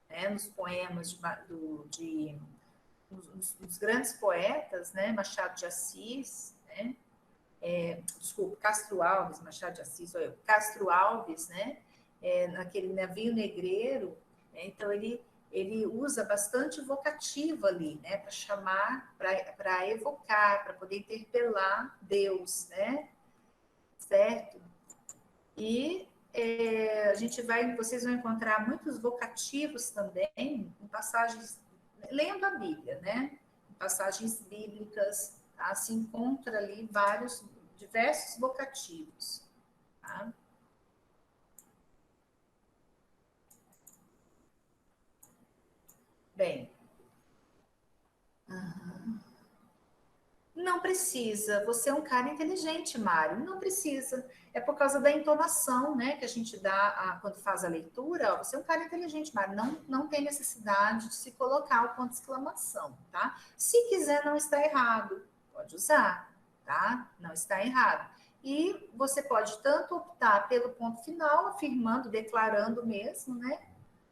né? Nos poemas nos grandes poetas, né? Machado de Assis, né? Desculpa, Castro Alves, Machado de Assis, Castro Alves, né? Naquele navio negreiro, né? Então ele usa bastante vocativo ali, né? Para chamar, para evocar, para poder interpelar Deus, né? Certo? E vocês vão encontrar muitos vocativos também em passagens, lendo a Bíblia, né? Em passagens bíblicas, tá? Se encontra ali diversos vocativos, tá? Bem, não precisa. Você é um cara inteligente, Mário. Não precisa. É por causa da entonação, né, que a gente dá quando faz a leitura. Ó, você é um cara inteligente, Mário. Não tem necessidade de se colocar o ponto de exclamação, tá? Se quiser, não está errado. Pode usar, tá? Não está errado. E você pode tanto optar pelo ponto final, afirmando, declarando mesmo, né?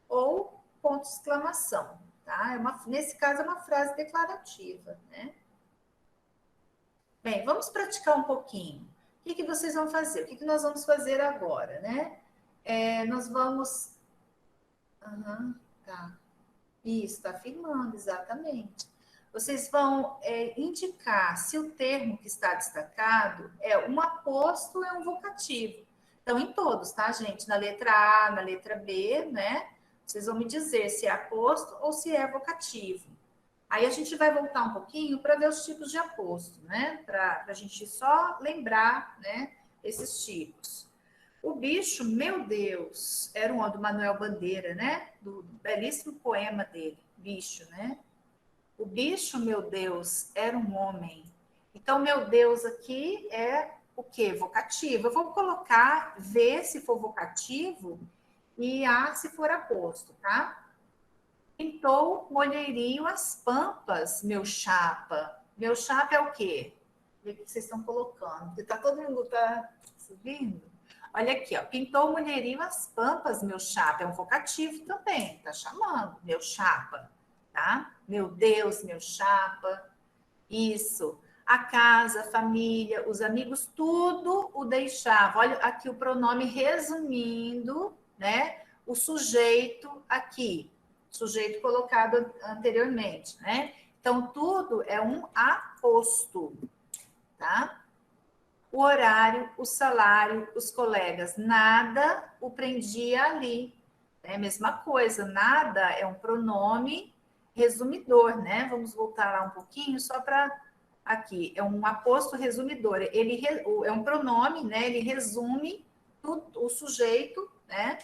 Ou ponto de exclamação, tá? Nesse caso, é uma frase declarativa, né? Bem, vamos praticar um pouquinho. O que vocês vão fazer? O que nós vamos fazer agora, né? Nós vamos. Uhum, tá. Isso, está afirmando, exatamente. Vocês vão indicar se o termo que está destacado é um aposto ou é um vocativo. Então, em todos, tá, gente? Na letra A, na letra B, né? Vocês vão me dizer se é aposto ou se é vocativo. Aí a gente vai voltar um pouquinho para ver os tipos de aposto, né? Para a gente só lembrar, né, esses tipos. O bicho, meu Deus, era um do Manuel Bandeira, né? Do belíssimo poema dele, Bicho, né? O bicho, meu Deus, era um homem. Então, meu Deus aqui é o quê? Vocativo. Eu vou colocar V se for vocativo e A se for aposto, tá? Pintou molheirinho as pampas, meu chapa. Meu chapa é o quê? O que vocês estão colocando? Porque todo mundo subindo. Olha aqui, ó. Pintou molheirinho as pampas, meu chapa. É um vocativo também. Tá chamando, meu chapa. Tá? Meu Deus, meu chapa. Isso. A casa, a família, os amigos, tudo o deixava. Olha aqui o pronome resumindo, né? O sujeito aqui sujeito colocado anteriormente, né? Então, tudo é um aposto, tá? O horário, o salário, os colegas, nada o prendia ali. É a mesma coisa, nada é um pronome resumidor, né? Vamos voltar lá um pouquinho só para aqui. É um aposto resumidor. Ele é um pronome, né? Ele resume o sujeito, né?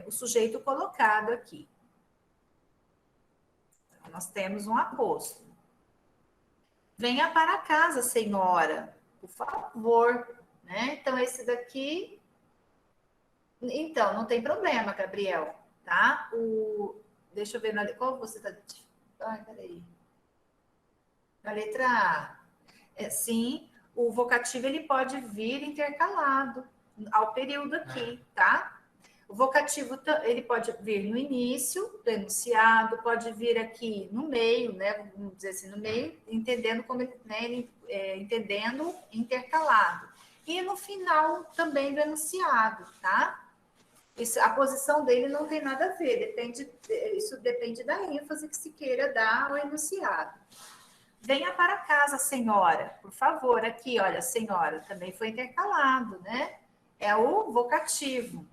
O sujeito colocado aqui. Nós temos um aposto. Venha para casa, senhora, por favor. Né? Então, esse daqui. Então, não tem problema, Gabriel. Tá? Deixa eu ver. Qual você está. Ai, peraí. Na letra A. Sim, o vocativo ele pode vir intercalado ao período aqui, tá? O vocativo, ele pode vir no início do enunciado, pode vir aqui no meio, né? Vamos dizer assim, no meio, entendendo como né, entendendo intercalado. E no final também do enunciado, tá? Isso, a posição dele não tem nada a ver, isso depende da ênfase que se queira dar ao enunciado. Venha para casa, senhora, por favor, aqui, olha, senhora, também foi intercalado, né? É o vocativo.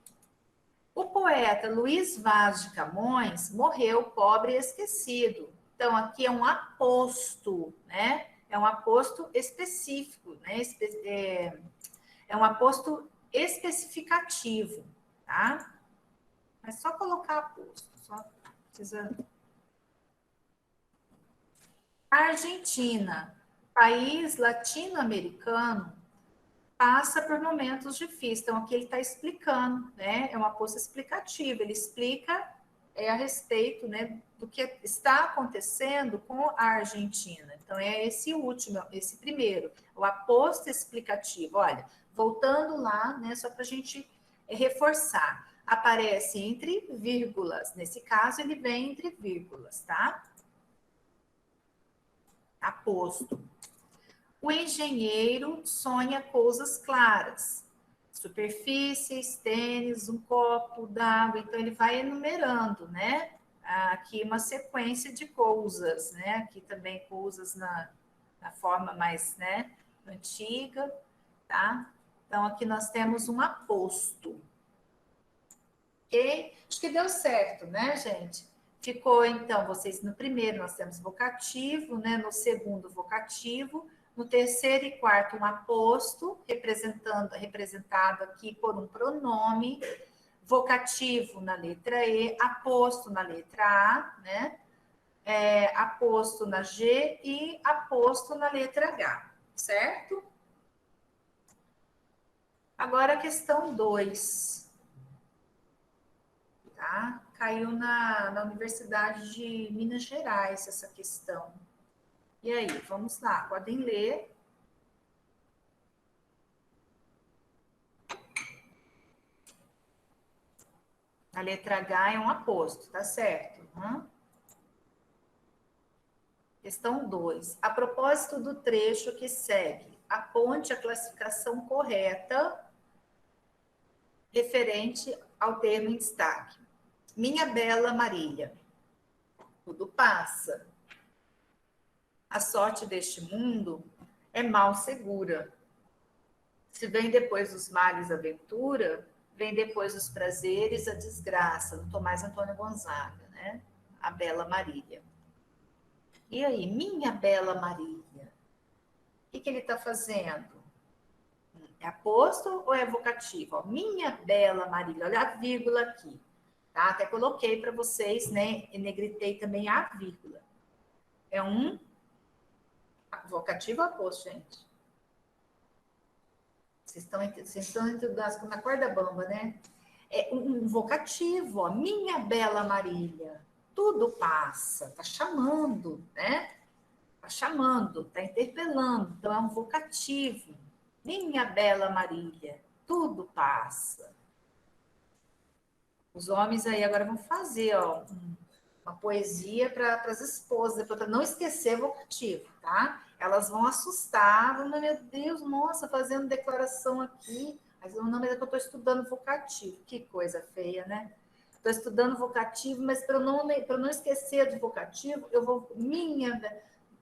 O poeta Luís Vaz de Camões morreu pobre e esquecido. Então, aqui é um aposto, né? É um aposto específico, né? É um aposto especificativo, tá? É só colocar aposto, só precisa. Argentina, país latino-americano, passa por momentos difíceis. Então, aqui ele está explicando, né? É uma posta explicativa. Ele explica a respeito, né, do que está acontecendo com a Argentina. Então, é esse último, esse primeiro, o aposto explicativo. Olha, voltando lá, né, só para a gente reforçar. Aparece entre vírgulas. Nesse caso, ele vem entre vírgulas, tá? Aposto. O engenheiro sonha coisas claras, superfícies, tênis, um copo d'água. Então, ele vai enumerando, né? Aqui uma sequência de coisas, né? Aqui também coisas na forma mais, né, antiga, tá? Então, aqui nós temos um aposto. Ok? Acho que deu certo, né, gente? Ficou, então, vocês no primeiro nós temos vocativo, né? No segundo, vocativo. No terceiro e quarto, um aposto, representado aqui por um pronome, vocativo na letra E, aposto na letra A, né? Aposto na G e aposto na letra H, certo? Agora a questão 2. Tá? Caiu na Universidade de Minas Gerais essa questão. E aí, vamos lá, podem ler. A letra H é um aposto, tá certo? Questão 2. A propósito do trecho que segue, aponte a classificação correta referente ao termo em destaque. Minha bela Marília, tudo passa. A sorte deste mundo é mal segura. Se vem depois dos males a ventura, vem depois dos prazeres a desgraça, do Tomás Antônio Gonzaga, né? A bela Marília. E aí, minha bela Marília, o que ele está fazendo? É aposto ou é vocativo? Ó, minha bela Marília, olha a vírgula aqui. Tá? Até coloquei para vocês, né? E negritei também a vírgula. É um vocativo ou aposto, gente? Vocês estão na corda bamba, né? É um vocativo, ó. Minha bela Marília, tudo passa, tá chamando, né? Tá chamando, tá interpelando, então é um vocativo. Minha bela Marília, tudo passa. Os homens aí agora vão fazer, ó, uma poesia para as esposas, para não esquecer vocativo, tá? Elas vão assustar, vão, meu Deus, nossa, fazendo declaração aqui. Mas o nome é que eu estou estudando vocativo. Que coisa feia, né? Estou estudando vocativo, mas para não esquecer do vocativo, eu vou minha.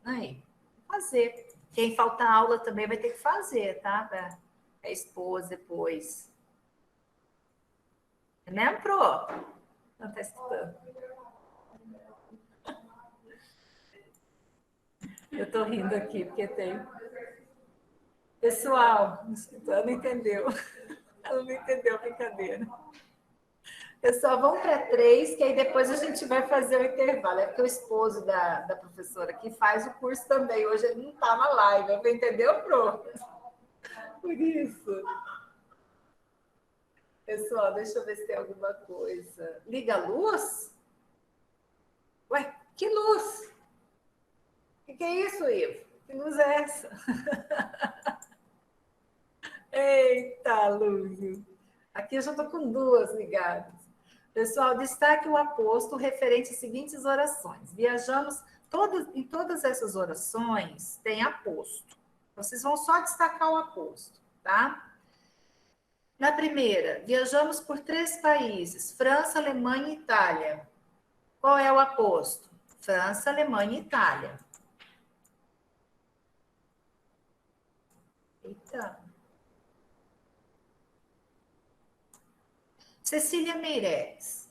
Aí, fazer. Quem falta aula também vai ter que fazer, tá? Para a esposa depois. É mesmo, Pro? Não está estudando. Eu estou rindo aqui, porque tem. Pessoal, ela não entendeu. Ela não entendeu a brincadeira. Pessoal, vamos para 3, que aí depois a gente vai fazer o intervalo. É porque o esposo da professora que faz o curso também. Hoje ele não está na live. Entendeu, Pro? Por isso. Pessoal, deixa eu ver se tem alguma coisa. Liga a luz? Ué, que luz? O que é isso, Ivo? Que luz é essa? Eita, Lúcio. Aqui eu já estou com duas ligadas. Pessoal, destaque o aposto referente às seguintes orações. Viajamos, em todas essas orações tem aposto. Vocês vão só destacar o aposto, tá? Na primeira, viajamos por 3 países, França, Alemanha e Itália. Qual é o aposto? França, Alemanha e Itália. Eita. Cecília Meirelles,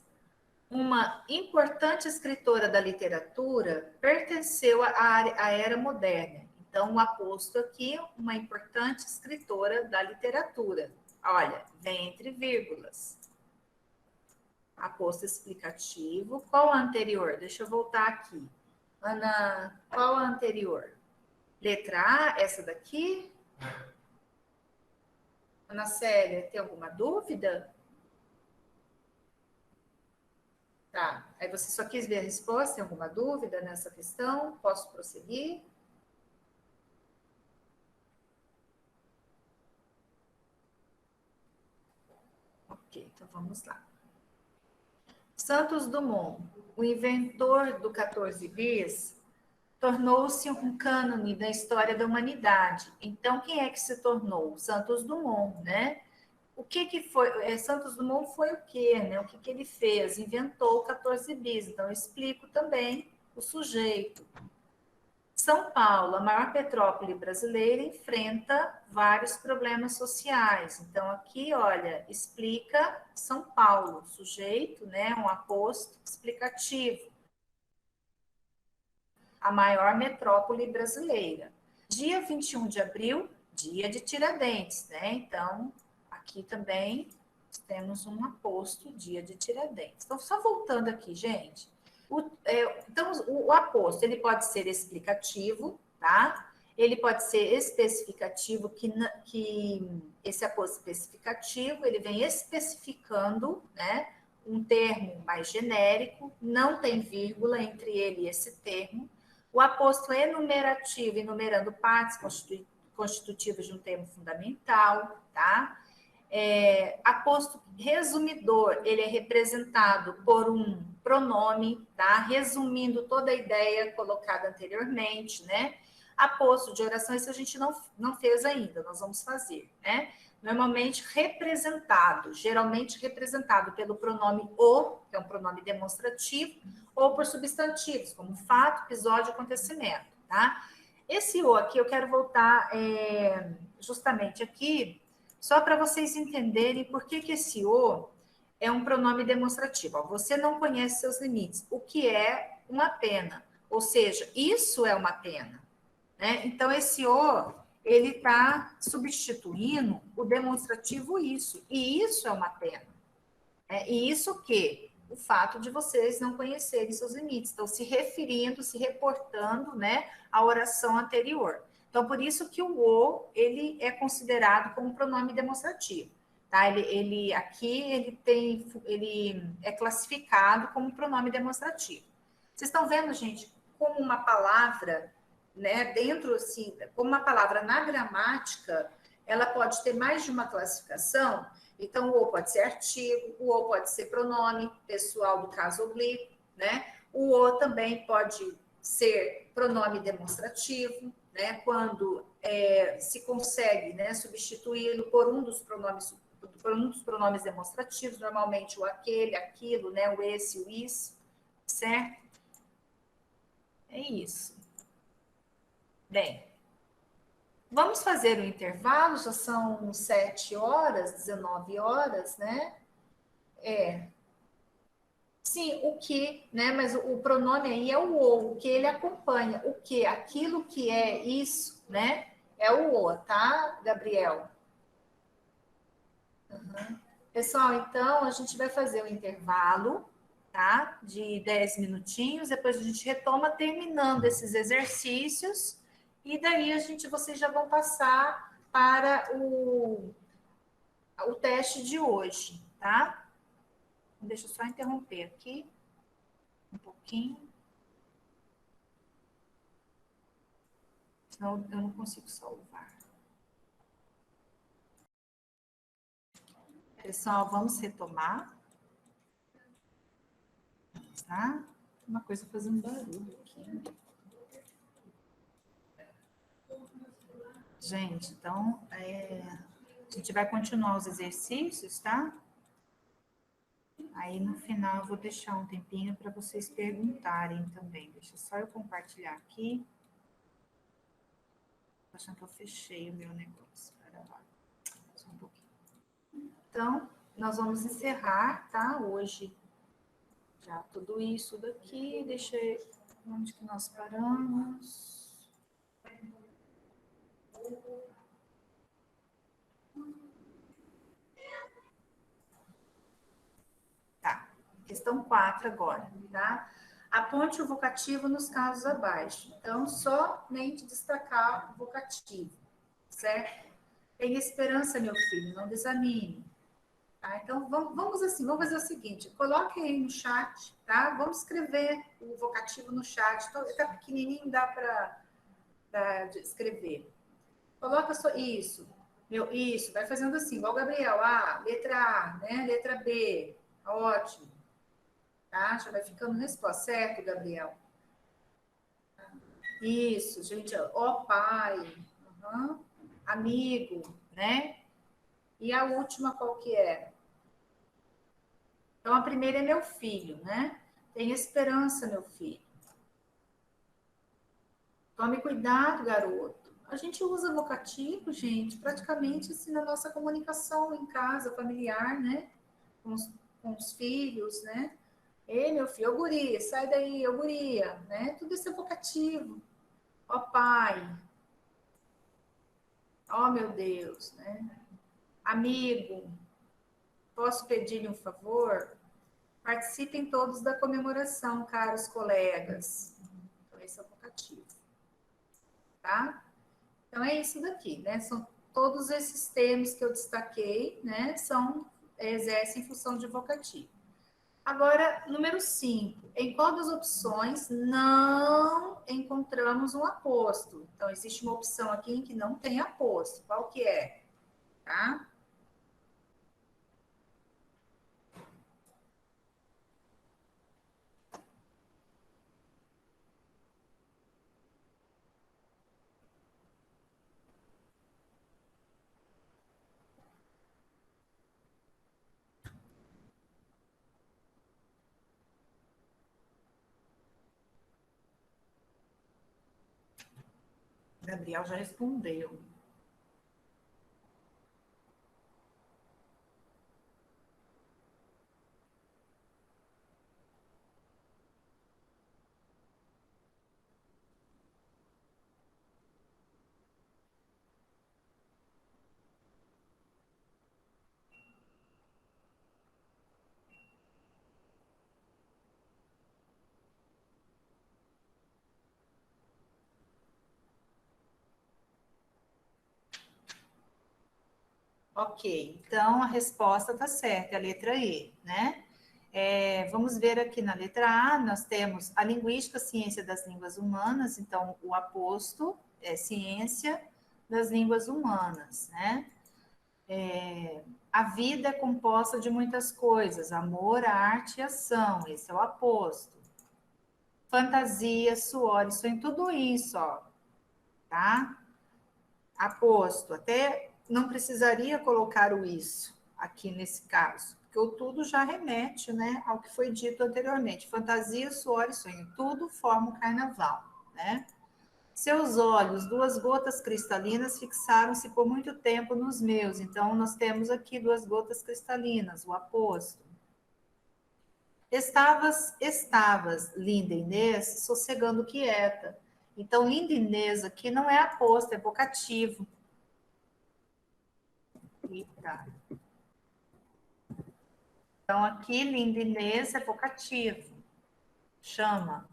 uma importante escritora da literatura, pertenceu à era moderna. Então, o aposto aqui, uma importante escritora da literatura. Olha, vem entre vírgulas. Aposto explicativo. Qual a anterior? Deixa eu voltar aqui. Ana, qual a anterior? Letra A, essa daqui? Ana Célia, tem alguma dúvida? Tá. Aí você só quis ver a resposta? Tem alguma dúvida nessa questão? Posso prosseguir? Ok, então vamos lá. Santos Dumont, o inventor do 14 bis, tornou-se um cânone da história da humanidade. Então, quem é que se tornou? Santos Dumont, né? O que foi? Santos Dumont foi o quê, né? O que ele fez? Inventou o 14 bis. Então, eu explico também o sujeito. São Paulo, a maior metrópole brasileira, enfrenta vários problemas sociais. Então, aqui, olha, explica São Paulo, sujeito, né? Um aposto explicativo. A maior metrópole brasileira. Dia 21 de abril, dia de Tiradentes, né? Então, aqui também temos um aposto, dia de Tiradentes. Então, só voltando aqui, gente. Então, o aposto, ele pode ser explicativo, tá? Ele pode ser especificativo, que esse aposto especificativo, ele vem especificando, né? Um termo mais genérico, não tem vírgula entre ele e esse termo. O aposto enumerativo, enumerando partes constitutivas de um termo fundamental, tá? Aposto resumidor, ele é representado por um pronome, tá? Resumindo toda a ideia colocada anteriormente, né? Aposto de oração, isso a gente não fez ainda, nós vamos fazer, né? Normalmente representado, geralmente representado pelo pronome o, que é um pronome demonstrativo, ou por substantivos, como fato, episódio, acontecimento, tá? Esse o aqui, eu quero voltar justamente aqui, só para vocês entenderem por que esse o é um pronome demonstrativo. Ó, você não conhece seus limites. O que é uma pena? Ou seja, isso é uma pena, né? Então, esse o, ele está substituindo o demonstrativo isso. E isso é uma pena. E isso o quê? O fato de vocês não conhecerem seus limites. Estão se referindo, se reportando, né, à oração anterior. Então, por isso que o ele é considerado como pronome demonstrativo. Tá? Ele é classificado como pronome demonstrativo. Vocês estão vendo, gente, como uma palavra, né, dentro, assim, como uma palavra na gramática, ela pode ter mais de uma classificação. Então, o pode ser artigo, o pode ser pronome pessoal do caso oblíquo, né? O também pode ser pronome demonstrativo, né? Quando se consegue, né, substituí-lo por um dos pronomes demonstrativos, normalmente o aquele, aquilo, né? O esse, o isso, certo? É isso. Bem, vamos fazer um intervalo, já são 7 horas, 19 horas, né? Sim, o que, né? Mas o pronome aí é o que ele acompanha. O que, aquilo que é isso, né? É o, tá, Gabriel? Uhum. Pessoal, então a gente vai fazer um intervalo, tá? De 10 minutinhos, depois a gente retoma terminando esses exercícios, e daí vocês já vão passar para o teste de hoje, tá? Deixa eu só interromper aqui um pouquinho. Senão eu não consigo salvar. Pessoal, vamos retomar. Tá? Uma coisa fazendo barulho aqui. Gente, então, a gente vai continuar os exercícios, tá? Aí, no final, eu vou deixar um tempinho para vocês perguntarem também. Deixa só eu compartilhar aqui. Tô achando que eu fechei o meu negócio. Para lá. Só um pouquinho. Então, nós vamos encerrar, tá? Hoje, já tudo isso daqui. Deixa eu... Onde que nós paramos? Tá. Questão 4 agora, tá? Aponte o vocativo nos casos abaixo. Então, somente destacar o vocativo, certo? Tenha esperança, meu filho, não desanime. Tá? Então, vamos assim, vamos fazer o seguinte, coloque aí no chat, tá? Vamos escrever o vocativo no chat. Então, tá pequenininho, dá para escrever. Coloca só isso. Isso, vai fazendo assim, igual o Gabriel. Letra A, né? Letra B. Ótimo. Tá? Já vai ficando resposta. Certo, Gabriel? Isso, gente. Ó pai. Uhum. Amigo, né? E a última qual que é? Então, a primeira é meu filho, né? Tenha esperança, meu filho. Tome cuidado, garoto. A gente usa vocativo, gente, praticamente assim na nossa comunicação em casa, familiar, né? Com os filhos, né? Ei, meu filho, ô guria, sai daí, ô guria, né? Tudo isso é vocativo. Ó pai, ó meu Deus, né? Amigo, posso pedir-lhe um favor? Participem todos da comemoração, caros colegas. Então, esse é o vocativo, tá? Então, é isso daqui, né? São todos esses termos que eu destaquei, né? Exercem função de vocativo. Agora, número 5. Em qual das opções não encontramos um aposto? Então, existe uma opção aqui em que não tem aposto. Qual que é? Tá? Gabriel já respondeu. Ok, então a resposta está certa, é a letra E, né? Vamos ver aqui na letra A, nós temos a linguística, ciência das línguas humanas, então o aposto é ciência das línguas humanas, né? A vida é composta de muitas coisas, amor, arte e ação, esse é o aposto. Fantasia, suor, isso em tudo isso, ó, tá? Aposto, até não precisaria colocar o isso aqui nesse caso, porque o tudo já remete, né, ao que foi dito anteriormente. Fantasia, suor e sonho, tudo forma o carnaval, né? Seus olhos, duas gotas cristalinas, fixaram-se por muito tempo nos meus. Então, nós temos aqui duas gotas cristalinas, o aposto. Estavas, linda Inês, sossegando quieta. Então, linda Inês aqui não é aposto, é vocativo. Eita. Então, aqui, linda Inês é vocativo. Chama.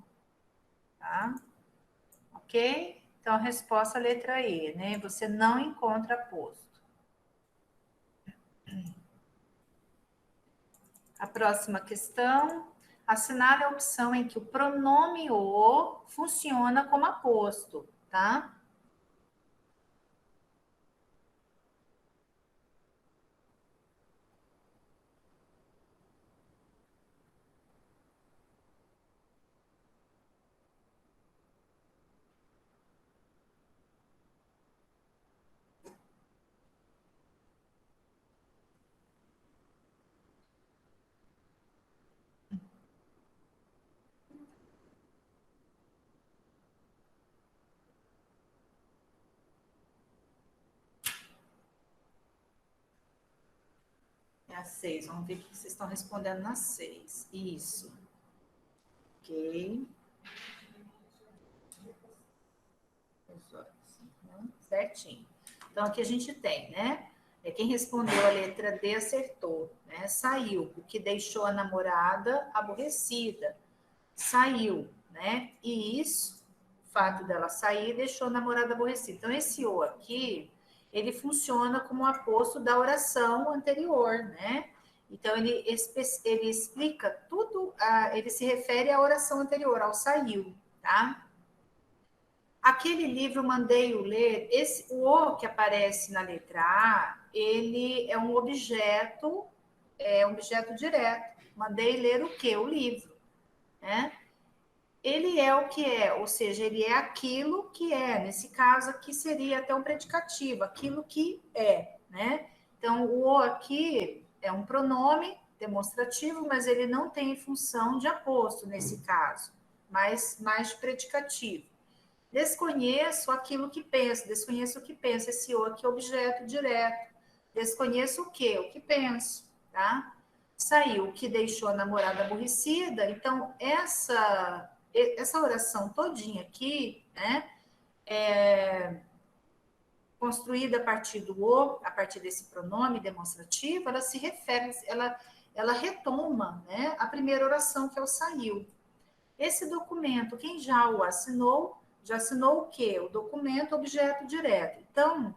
Tá? Ok? Então, a resposta é a letra E, né? Você não encontra aposto. A próxima questão. Assinale a opção em que o pronome o funciona como aposto, tá? É a 6. Vamos ver o que vocês estão respondendo na 6. Isso. Ok. Certinho. Então, aqui a gente tem, né? Quem respondeu a letra D acertou, né? Saiu, o que deixou a namorada aborrecida. Saiu, né? E isso, o fato dela sair, deixou a namorada aborrecida. Então, esse O aqui, ele funciona como um aposto da oração anterior, né? Então, ele explica tudo, ele se refere à oração anterior, ao saiu, tá? Aquele livro mandei-o ler, o O que aparece na letra A, ele é um objeto direto. Mandei ler o quê? O livro, né? Ele é o que é, ou seja, ele é aquilo que é. Nesse caso aqui seria até um predicativo, aquilo que é, né? Então, o O aqui é um pronome demonstrativo, mas ele não tem função de aposto nesse caso, mas mais predicativo. Desconheço aquilo que penso, desconheço o que penso, esse O aqui é objeto direto. Desconheço o que? O que penso, tá? Saiu o que deixou a namorada aborrecida, então essa oração todinha aqui, né, construída a partir do O, a partir desse pronome demonstrativo, ela se refere, ela retoma, né, a primeira oração que é o saiu. Esse documento, quem já o assinou, já assinou o quê? O documento objeto direto. Então,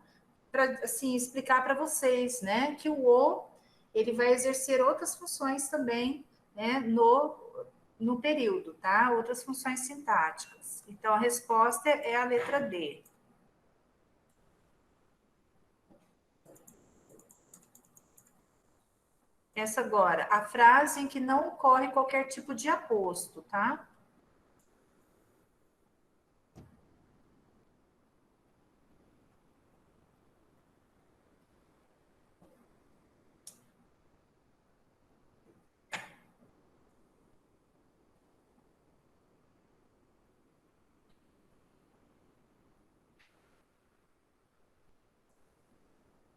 para assim, explicar para vocês, né, que o O ele vai exercer outras funções também, né, no período, tá? Outras funções sintáticas. Então, a resposta é a letra D. Essa agora, a frase em que não ocorre qualquer tipo de aposto, tá?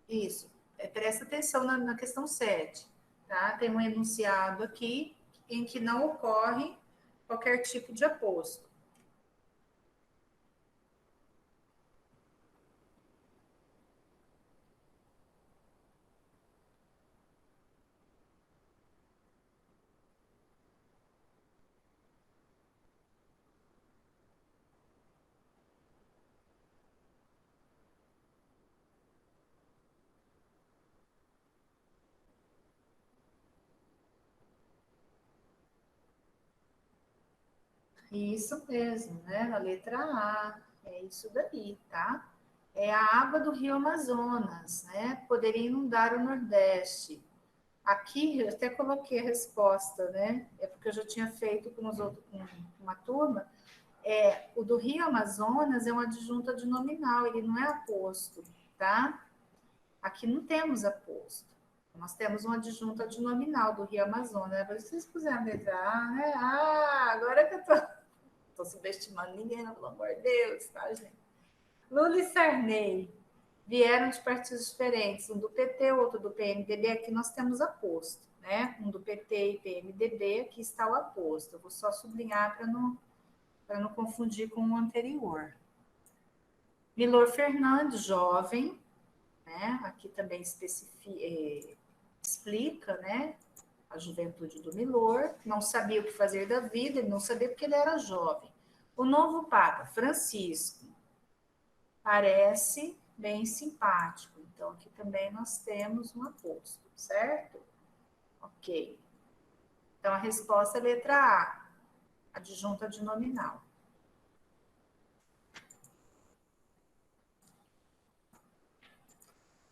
Isso. Presta atenção na questão 7, tá? Tem um enunciado aqui em que não ocorre qualquer tipo de aposto. Isso mesmo, né? Na letra A, é isso daí, tá? É a água do Rio Amazonas, né? Poderia inundar o Nordeste. Aqui eu até coloquei a resposta, né? É porque eu já tinha feito com uma turma. O do Rio Amazonas é um adjunto adnominal, ele não é aposto, tá? Aqui não temos aposto. Nós temos um adjunto adnominal do Rio Amazonas. Vocês puseram a letra A, né? Ah, agora que eu tô subestimando ninguém, pelo amor de Deus, tá, gente? Lula e Sarney vieram de partidos diferentes, um do PT, outro do PMDB. Aqui nós temos aposto, né? Um do PT e PMDB, aqui está o aposto. Eu vou só sublinhar para não confundir com o anterior. Milor Fernandes, jovem, né? Aqui também explica, né? A juventude do Milor, não sabia o que fazer da vida, ele não sabia porque ele era jovem. O novo Papa, Francisco, parece bem simpático. Então, aqui também nós temos um aposto, certo? Ok. Então, a resposta é a letra A, adjunta de nominal.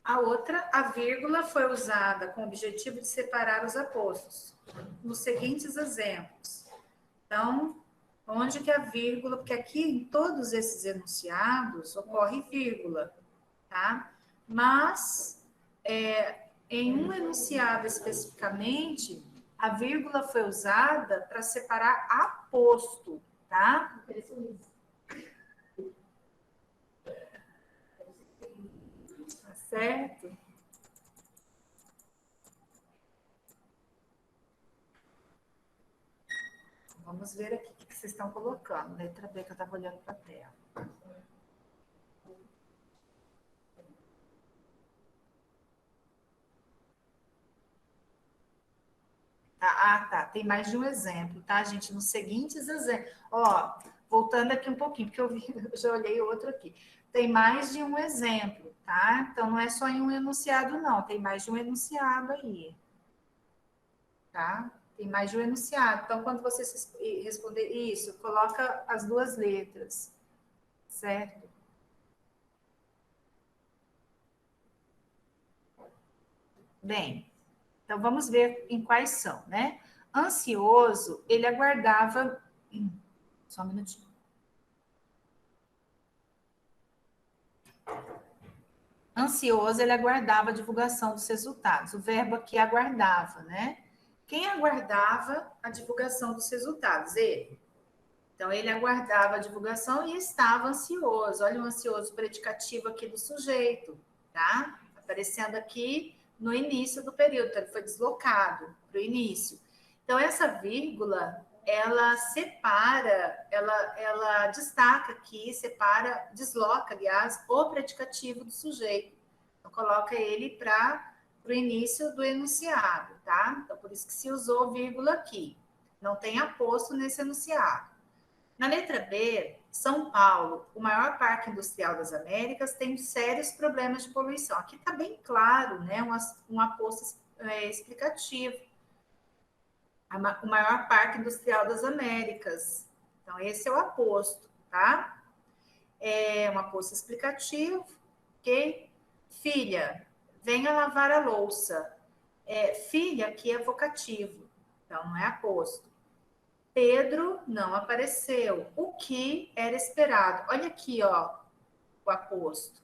A outra, a vírgula, foi usada com o objetivo de separar os apostos, nos seguintes exemplos. Então, onde que a vírgula, porque aqui em todos esses enunciados ocorre vírgula, tá? Mas em um enunciado especificamente, a vírgula foi usada para separar aposto, tá? Tá certo? Vamos ver aqui o que vocês estão colocando. Letra B, que eu estava olhando para a tela. Tá. Tem mais de um exemplo, tá, gente? Nos seguintes exemplos. Ó, voltando aqui um pouquinho, porque eu já olhei outro aqui. Tem mais de um exemplo, tá? Então, não é só em um enunciado, não. Tem mais de um enunciado aí. Tá? Tem mais de um enunciado. Então, quando você responder isso, coloca as duas letras, certo? Bem, então vamos ver em quais são, né? Ansioso, ele aguardava. Só um minutinho. Ansioso, ele aguardava a divulgação dos resultados. O verbo aqui aguardava, né? Quem aguardava a divulgação dos resultados? Ele. Então, ele aguardava a divulgação e estava ansioso. Olha o ansioso predicativo aqui do sujeito, tá? Aparecendo aqui no início do período, então ele foi deslocado para o início. Então, essa vírgula, ela separa, ela destaca aqui, separa, desloca, aliás, o predicativo do sujeito. Então, coloca ele para o início do enunciado, tá? Então, por isso que se usou vírgula aqui. Não tem aposto nesse enunciado. Na letra B, São Paulo, o maior parque industrial das Américas, tem sérios problemas de poluição. Aqui está bem claro, né? Um aposto explicativo. O maior parque industrial das Américas. Então, esse é o aposto, tá? É um aposto explicativo, ok? Filha, venha lavar a louça. Filha aqui é vocativo, então não é aposto. Pedro não apareceu, o que era esperado. Olha aqui, ó, o aposto,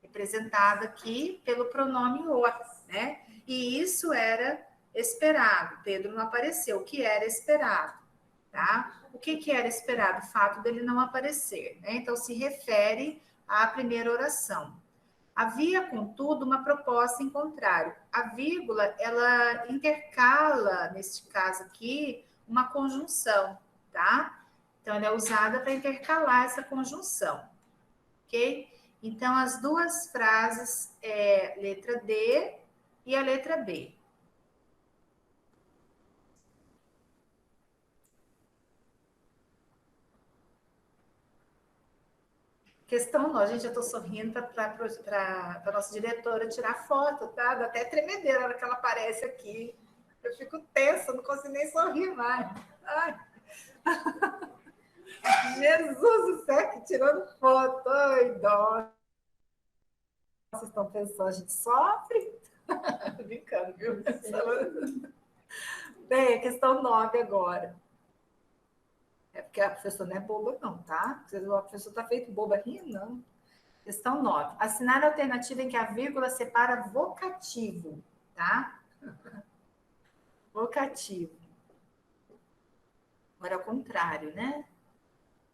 representado aqui pelo pronome o, né? E isso era esperado. Pedro não apareceu, o que era esperado, tá? O que era esperado? O fato dele não aparecer, né? Então, se refere à primeira oração. Havia, contudo, uma proposta em contrário. A vírgula, ela intercala, neste caso aqui, uma conjunção, tá? Então, ela é usada para intercalar essa conjunção, ok? Então, as duas frases é letra D e a letra B. Questão nós, gente, eu estou sorrindo para a nossa diretora tirar foto, tá? Dá até tremedeira na hora que ela aparece aqui. Eu fico tensa, não consigo nem sorrir mais. Ai. Jesus do céu, que tirando foto. Ai, dó. Vocês estão pensando, a gente sofre? Brincando, viu? Bem, questão 9 agora. É porque a professora não é boba, não, tá? A professora está feito boba rindo, não. Questão 9. Assinar a alternativa em que a vírgula separa vocativo, tá? Vocativo. Agora é o contrário, né?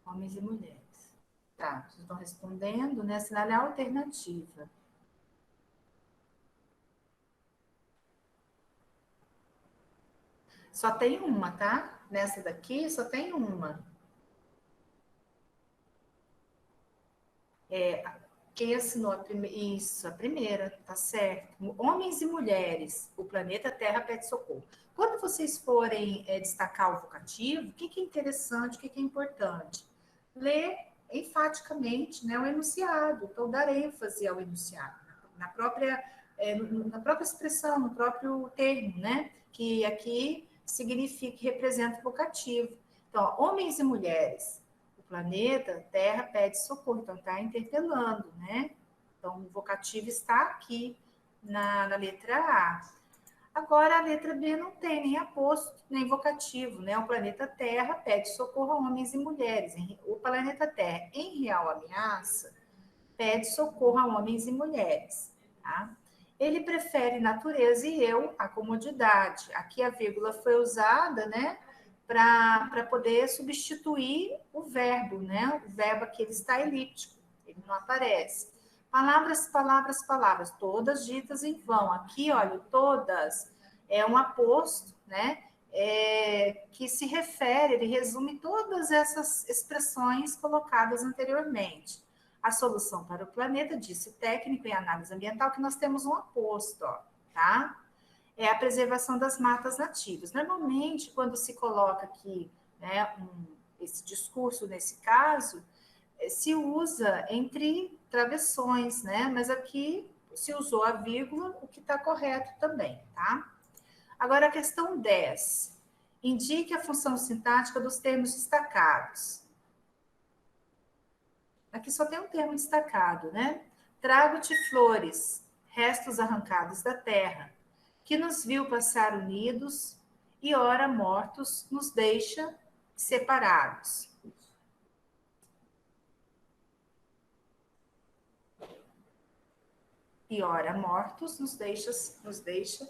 Homens e mulheres. Tá, vocês estão respondendo, né? Assinar a alternativa. Só tem uma, tá? Nessa daqui, só tem uma. Quem assinou a primeira? Isso, a primeira, tá certo. Homens e mulheres, o planeta Terra pede socorro. Quando vocês forem destacar o vocativo, o que é interessante, o que é importante? Ler enfaticamente, né, o enunciado. Então, dar ênfase ao enunciado, na própria expressão, no próprio termo, né? Que aqui significa, representa o vocativo. Então, ó, homens e mulheres, o planeta Terra pede socorro, então está interpelando, né? Então, o vocativo está aqui na letra A. Agora, a letra B não tem nem aposto, nem vocativo, né? O planeta Terra pede socorro a homens e mulheres. O planeta Terra, em real ameaça, pede socorro a homens e mulheres, tá? Ele prefere natureza e eu a comodidade. Aqui a vírgula foi usada, né? Para poder substituir o verbo, né? O verbo aqui ele está elíptico, ele não aparece. Palavras, palavras, palavras, todas ditas em vão. Aqui, olha, todas é um aposto, né? que se refere, ele resume todas essas expressões colocadas anteriormente. A solução para o planeta, disse o técnico em análise ambiental, que nós temos um aposto, ó, tá? É a preservação das matas nativas. Normalmente, quando se coloca aqui, né, esse discurso nesse caso, se usa entre travessões, né? Mas aqui se usou a vírgula, o que está correto também, tá? Agora, a questão 10. Indique a função sintática dos termos destacados. Aqui só tem um termo destacado, né? Trago-te flores, restos arrancados da terra, que nos viu passar unidos e ora mortos nos deixa separados. E ora mortos nos deixa.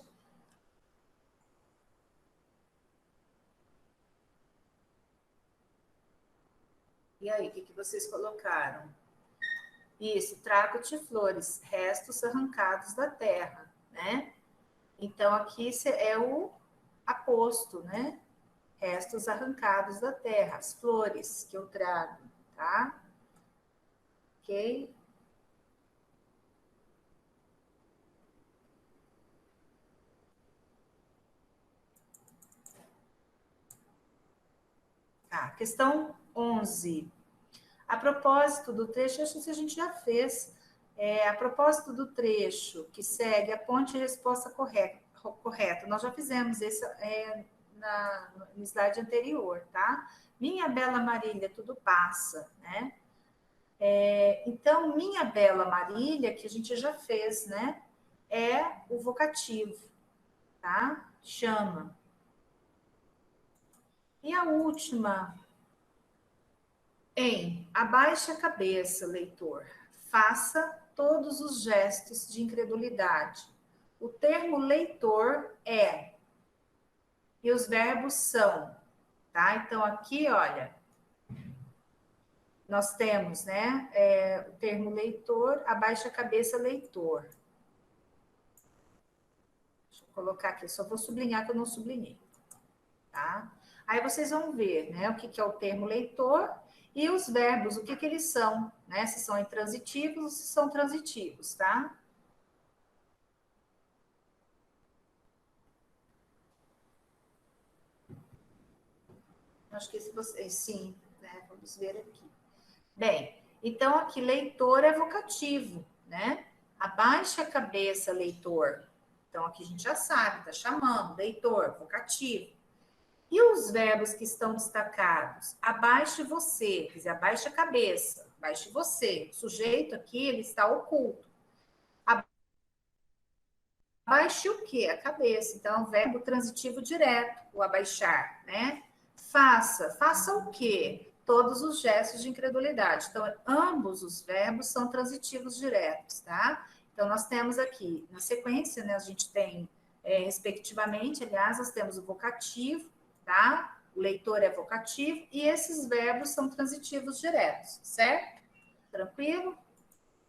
E aí, o que vocês colocaram? Isso, trago-te flores, restos arrancados da terra, né? Então, aqui é o aposto, né? Restos arrancados da terra, as flores que eu trago, tá? Ok? Tá, questão 11. A propósito do trecho, acho que a gente já fez. A propósito do trecho que segue a ponte de resposta correta. Nós já fizemos isso no slide anterior, tá? Minha bela Marília, tudo passa, né? Então, minha bela Marília, que a gente já fez, né? É o vocativo, tá? Chama. E a última, abaixe a cabeça, leitor. Faça todos os gestos de incredulidade. O termo leitor é, e os verbos são, tá? Então, aqui, olha, nós temos, né, o termo leitor, abaixa a cabeça, leitor. Deixa eu colocar aqui, só vou sublinhar que eu não sublinhei, tá? Aí vocês vão ver, né, o que é o termo leitor e os verbos, o que eles são, né? Se são intransitivos ou se são transitivos, tá? Acho que sim, né? Vamos ver aqui. Bem, então aqui leitor é vocativo, né? Abaixa a cabeça, leitor. Então aqui a gente já sabe, tá chamando, leitor, vocativo. E os verbos que estão destacados? Abaixe você, quer dizer, abaixe a cabeça, abaixe você. O sujeito aqui, ele está oculto. Abaixe o quê? A cabeça. Então, é um verbo transitivo direto, o abaixar, né? Faça o quê? Todos os gestos de incredulidade. Então, ambos os verbos são transitivos diretos, tá? Então, nós temos aqui, na sequência, né, a gente tem, respectivamente, aliás, nós temos o vocativo, tá? O leitor é vocativo, e esses verbos são transitivos diretos, certo? Tranquilo?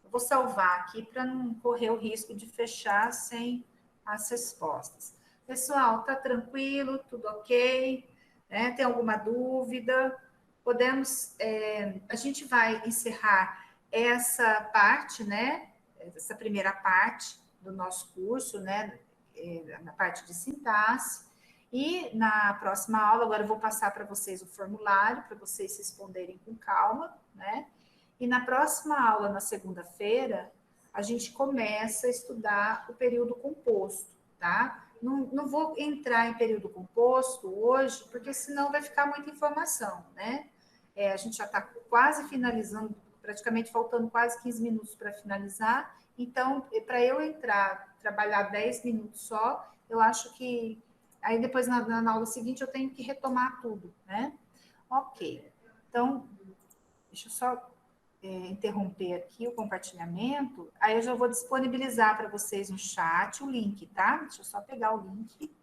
Eu vou salvar aqui para não correr o risco de fechar sem as respostas. Pessoal, tá tranquilo? Tudo ok? Tem alguma dúvida? Podemos. A gente vai encerrar essa parte, né? Essa primeira parte do nosso curso, né? Na parte de sintaxe. E na próxima aula, agora eu vou passar para vocês o formulário, para vocês responderem com calma, né? E na próxima aula, na segunda-feira, a gente começa a estudar o período composto, tá? Não vou entrar em período composto hoje, porque senão vai ficar muita informação, né? A gente já está quase finalizando, praticamente faltando quase 15 minutos para finalizar. Então, para eu entrar, trabalhar 10 minutos só, eu acho que aí depois na aula seguinte eu tenho que retomar tudo, né? Ok. Então, deixa eu só interromper aqui o compartilhamento, aí eu já vou disponibilizar para vocês no chat o link, tá? Deixa eu só pegar o link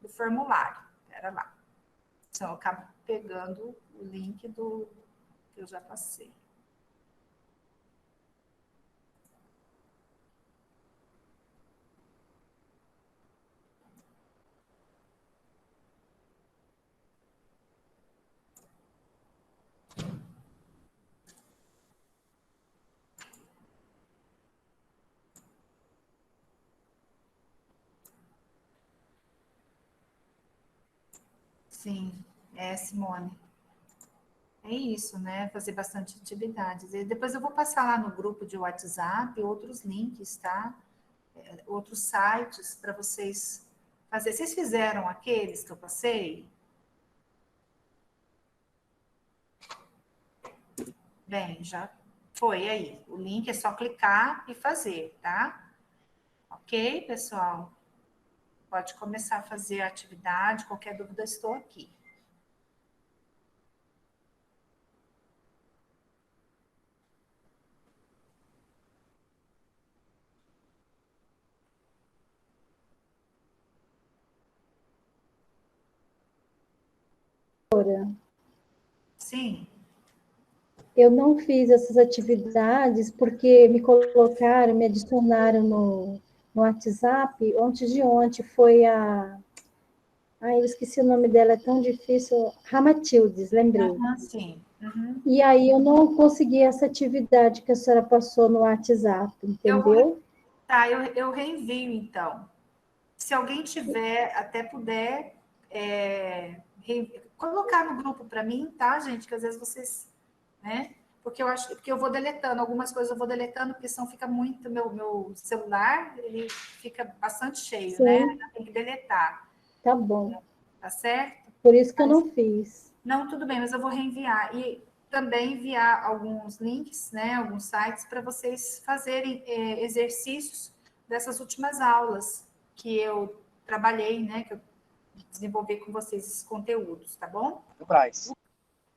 do formulário. Espera lá. Então, eu acabo pegando o link do que eu já passei. Sim, Simone. É isso, né? Fazer bastante atividades. E depois eu vou passar lá no grupo de WhatsApp outros links, tá? Outros sites para vocês fazer. Vocês fizeram aqueles que eu passei? Bem, já foi aí. O link é só clicar e fazer, tá? Ok, pessoal? Pode começar a fazer a atividade. Qualquer dúvida, estou aqui. Sim. Eu não fiz essas atividades porque me colocaram, me adicionaram no WhatsApp. Ontem de ontem foi a... Ai, eu esqueci o nome dela, é tão difícil. Ramatildes, lembrei. Sim. Uhum. E aí eu não consegui essa atividade que a senhora passou no WhatsApp, entendeu? Eu reenvio, então. Se alguém tiver, até puder colocar no grupo para mim, tá, gente? Que às vezes vocês, né? Porque eu vou deletando, algumas coisas eu vou deletando, porque senão fica muito, meu celular, ele fica bastante cheio, né? Sim. Tem que deletar. Tá bom. Tá certo? Por isso que eu não fiz. Não, tudo bem, mas eu vou reenviar. E também enviar alguns links, né? Alguns sites para vocês fazerem exercícios dessas últimas aulas que eu trabalhei, né? Que eu desenvolver com vocês esses conteúdos, tá bom? Braz.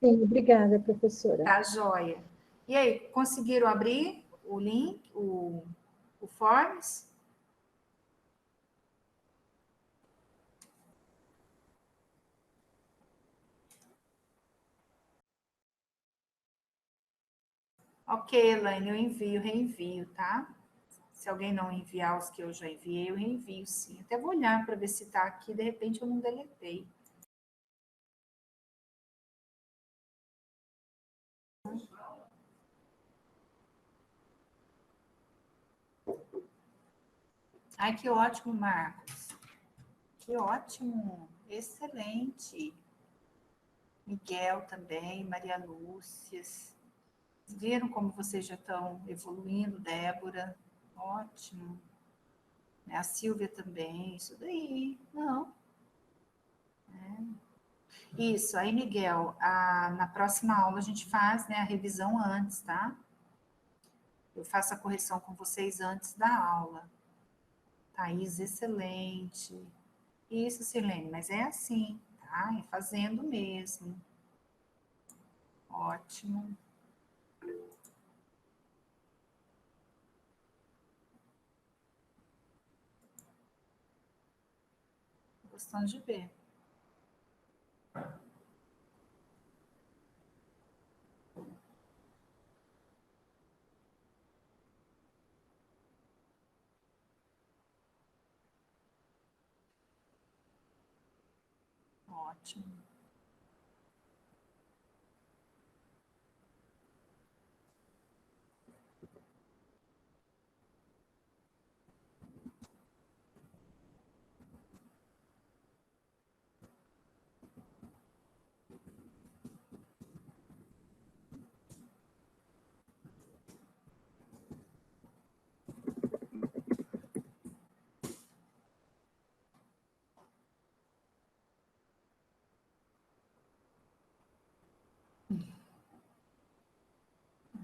Sim, obrigada, professora. Tá, joia. E aí, conseguiram abrir o link, o Forms? Ok, Elaine, eu envio, reenvio, tá? Se alguém não enviar os que eu já enviei, eu reenvio sim. Até vou olhar para ver se está aqui, de repente eu não deletei. Ai, que ótimo, Marcos. Que ótimo. Excelente. Miguel também, Maria Lúcia. Viram como vocês já estão evoluindo, Débora? Ótimo. A Silvia também, isso daí. Não. Isso, aí, Miguel, na próxima aula a gente faz, né, a revisão antes, tá? Eu faço a correção com vocês antes da aula. Thaís, excelente. Isso, Silene, mas é assim, tá? É fazendo mesmo. Ótimo. Gostando de ver. Ótimo.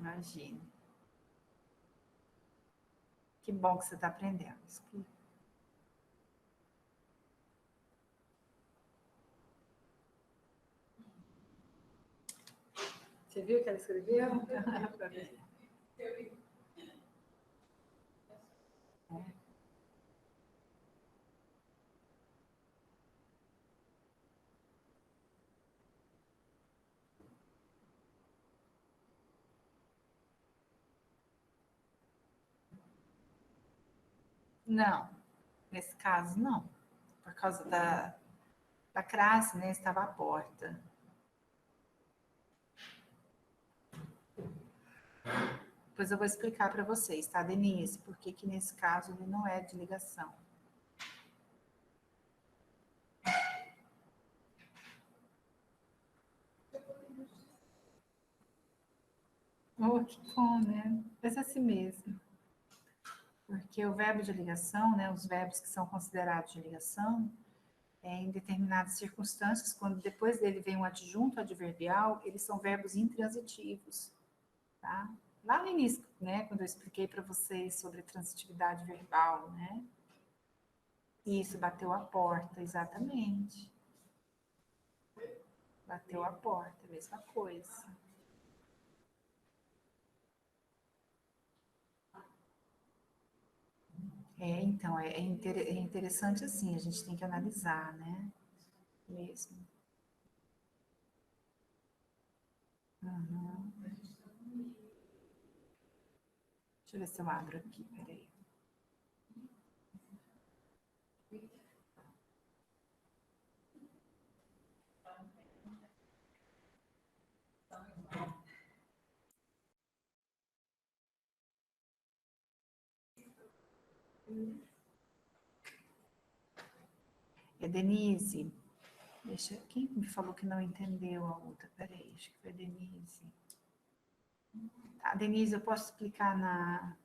Imagina. Que bom que você está aprendendo. Você viu o que ela escreveu? Não, nesse caso não. Por causa da classe, né? Estava à porta. Depois eu vou explicar para vocês, tá, Denise? Por que nesse caso ele não é de ligação. Oh, que bom, né? Mas é assim mesmo. Porque o verbo de ligação, né, os verbos que são considerados de ligação, em determinadas circunstâncias, quando depois dele vem um adjunto adverbial, eles são verbos intransitivos, tá? Lá no início, né, quando eu expliquei para vocês sobre transitividade verbal, né? Isso, bateu a porta, exatamente. Bateu a porta, mesma coisa. Então, é interessante assim, a gente tem que analisar, né? Mesmo. Uhum. Deixa eu ver se eu abro aqui, peraí. Denise, quem me falou que não entendeu a outra? Peraí, acho que foi a Denise. Tá, Denise, eu posso explicar na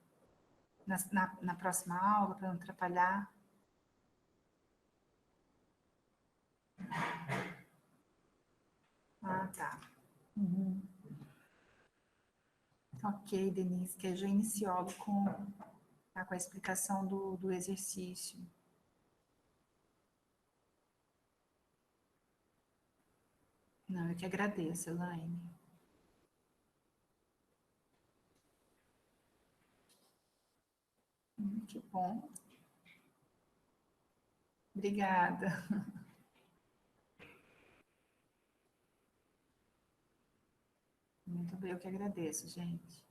próxima aula para não atrapalhar? Ah, tá. Uhum. Ok, Denise, que eu já iniciou com a explicação do exercício. Não, eu que agradeço, Elaine. Que bom. Obrigada. Muito bem, eu que agradeço, gente.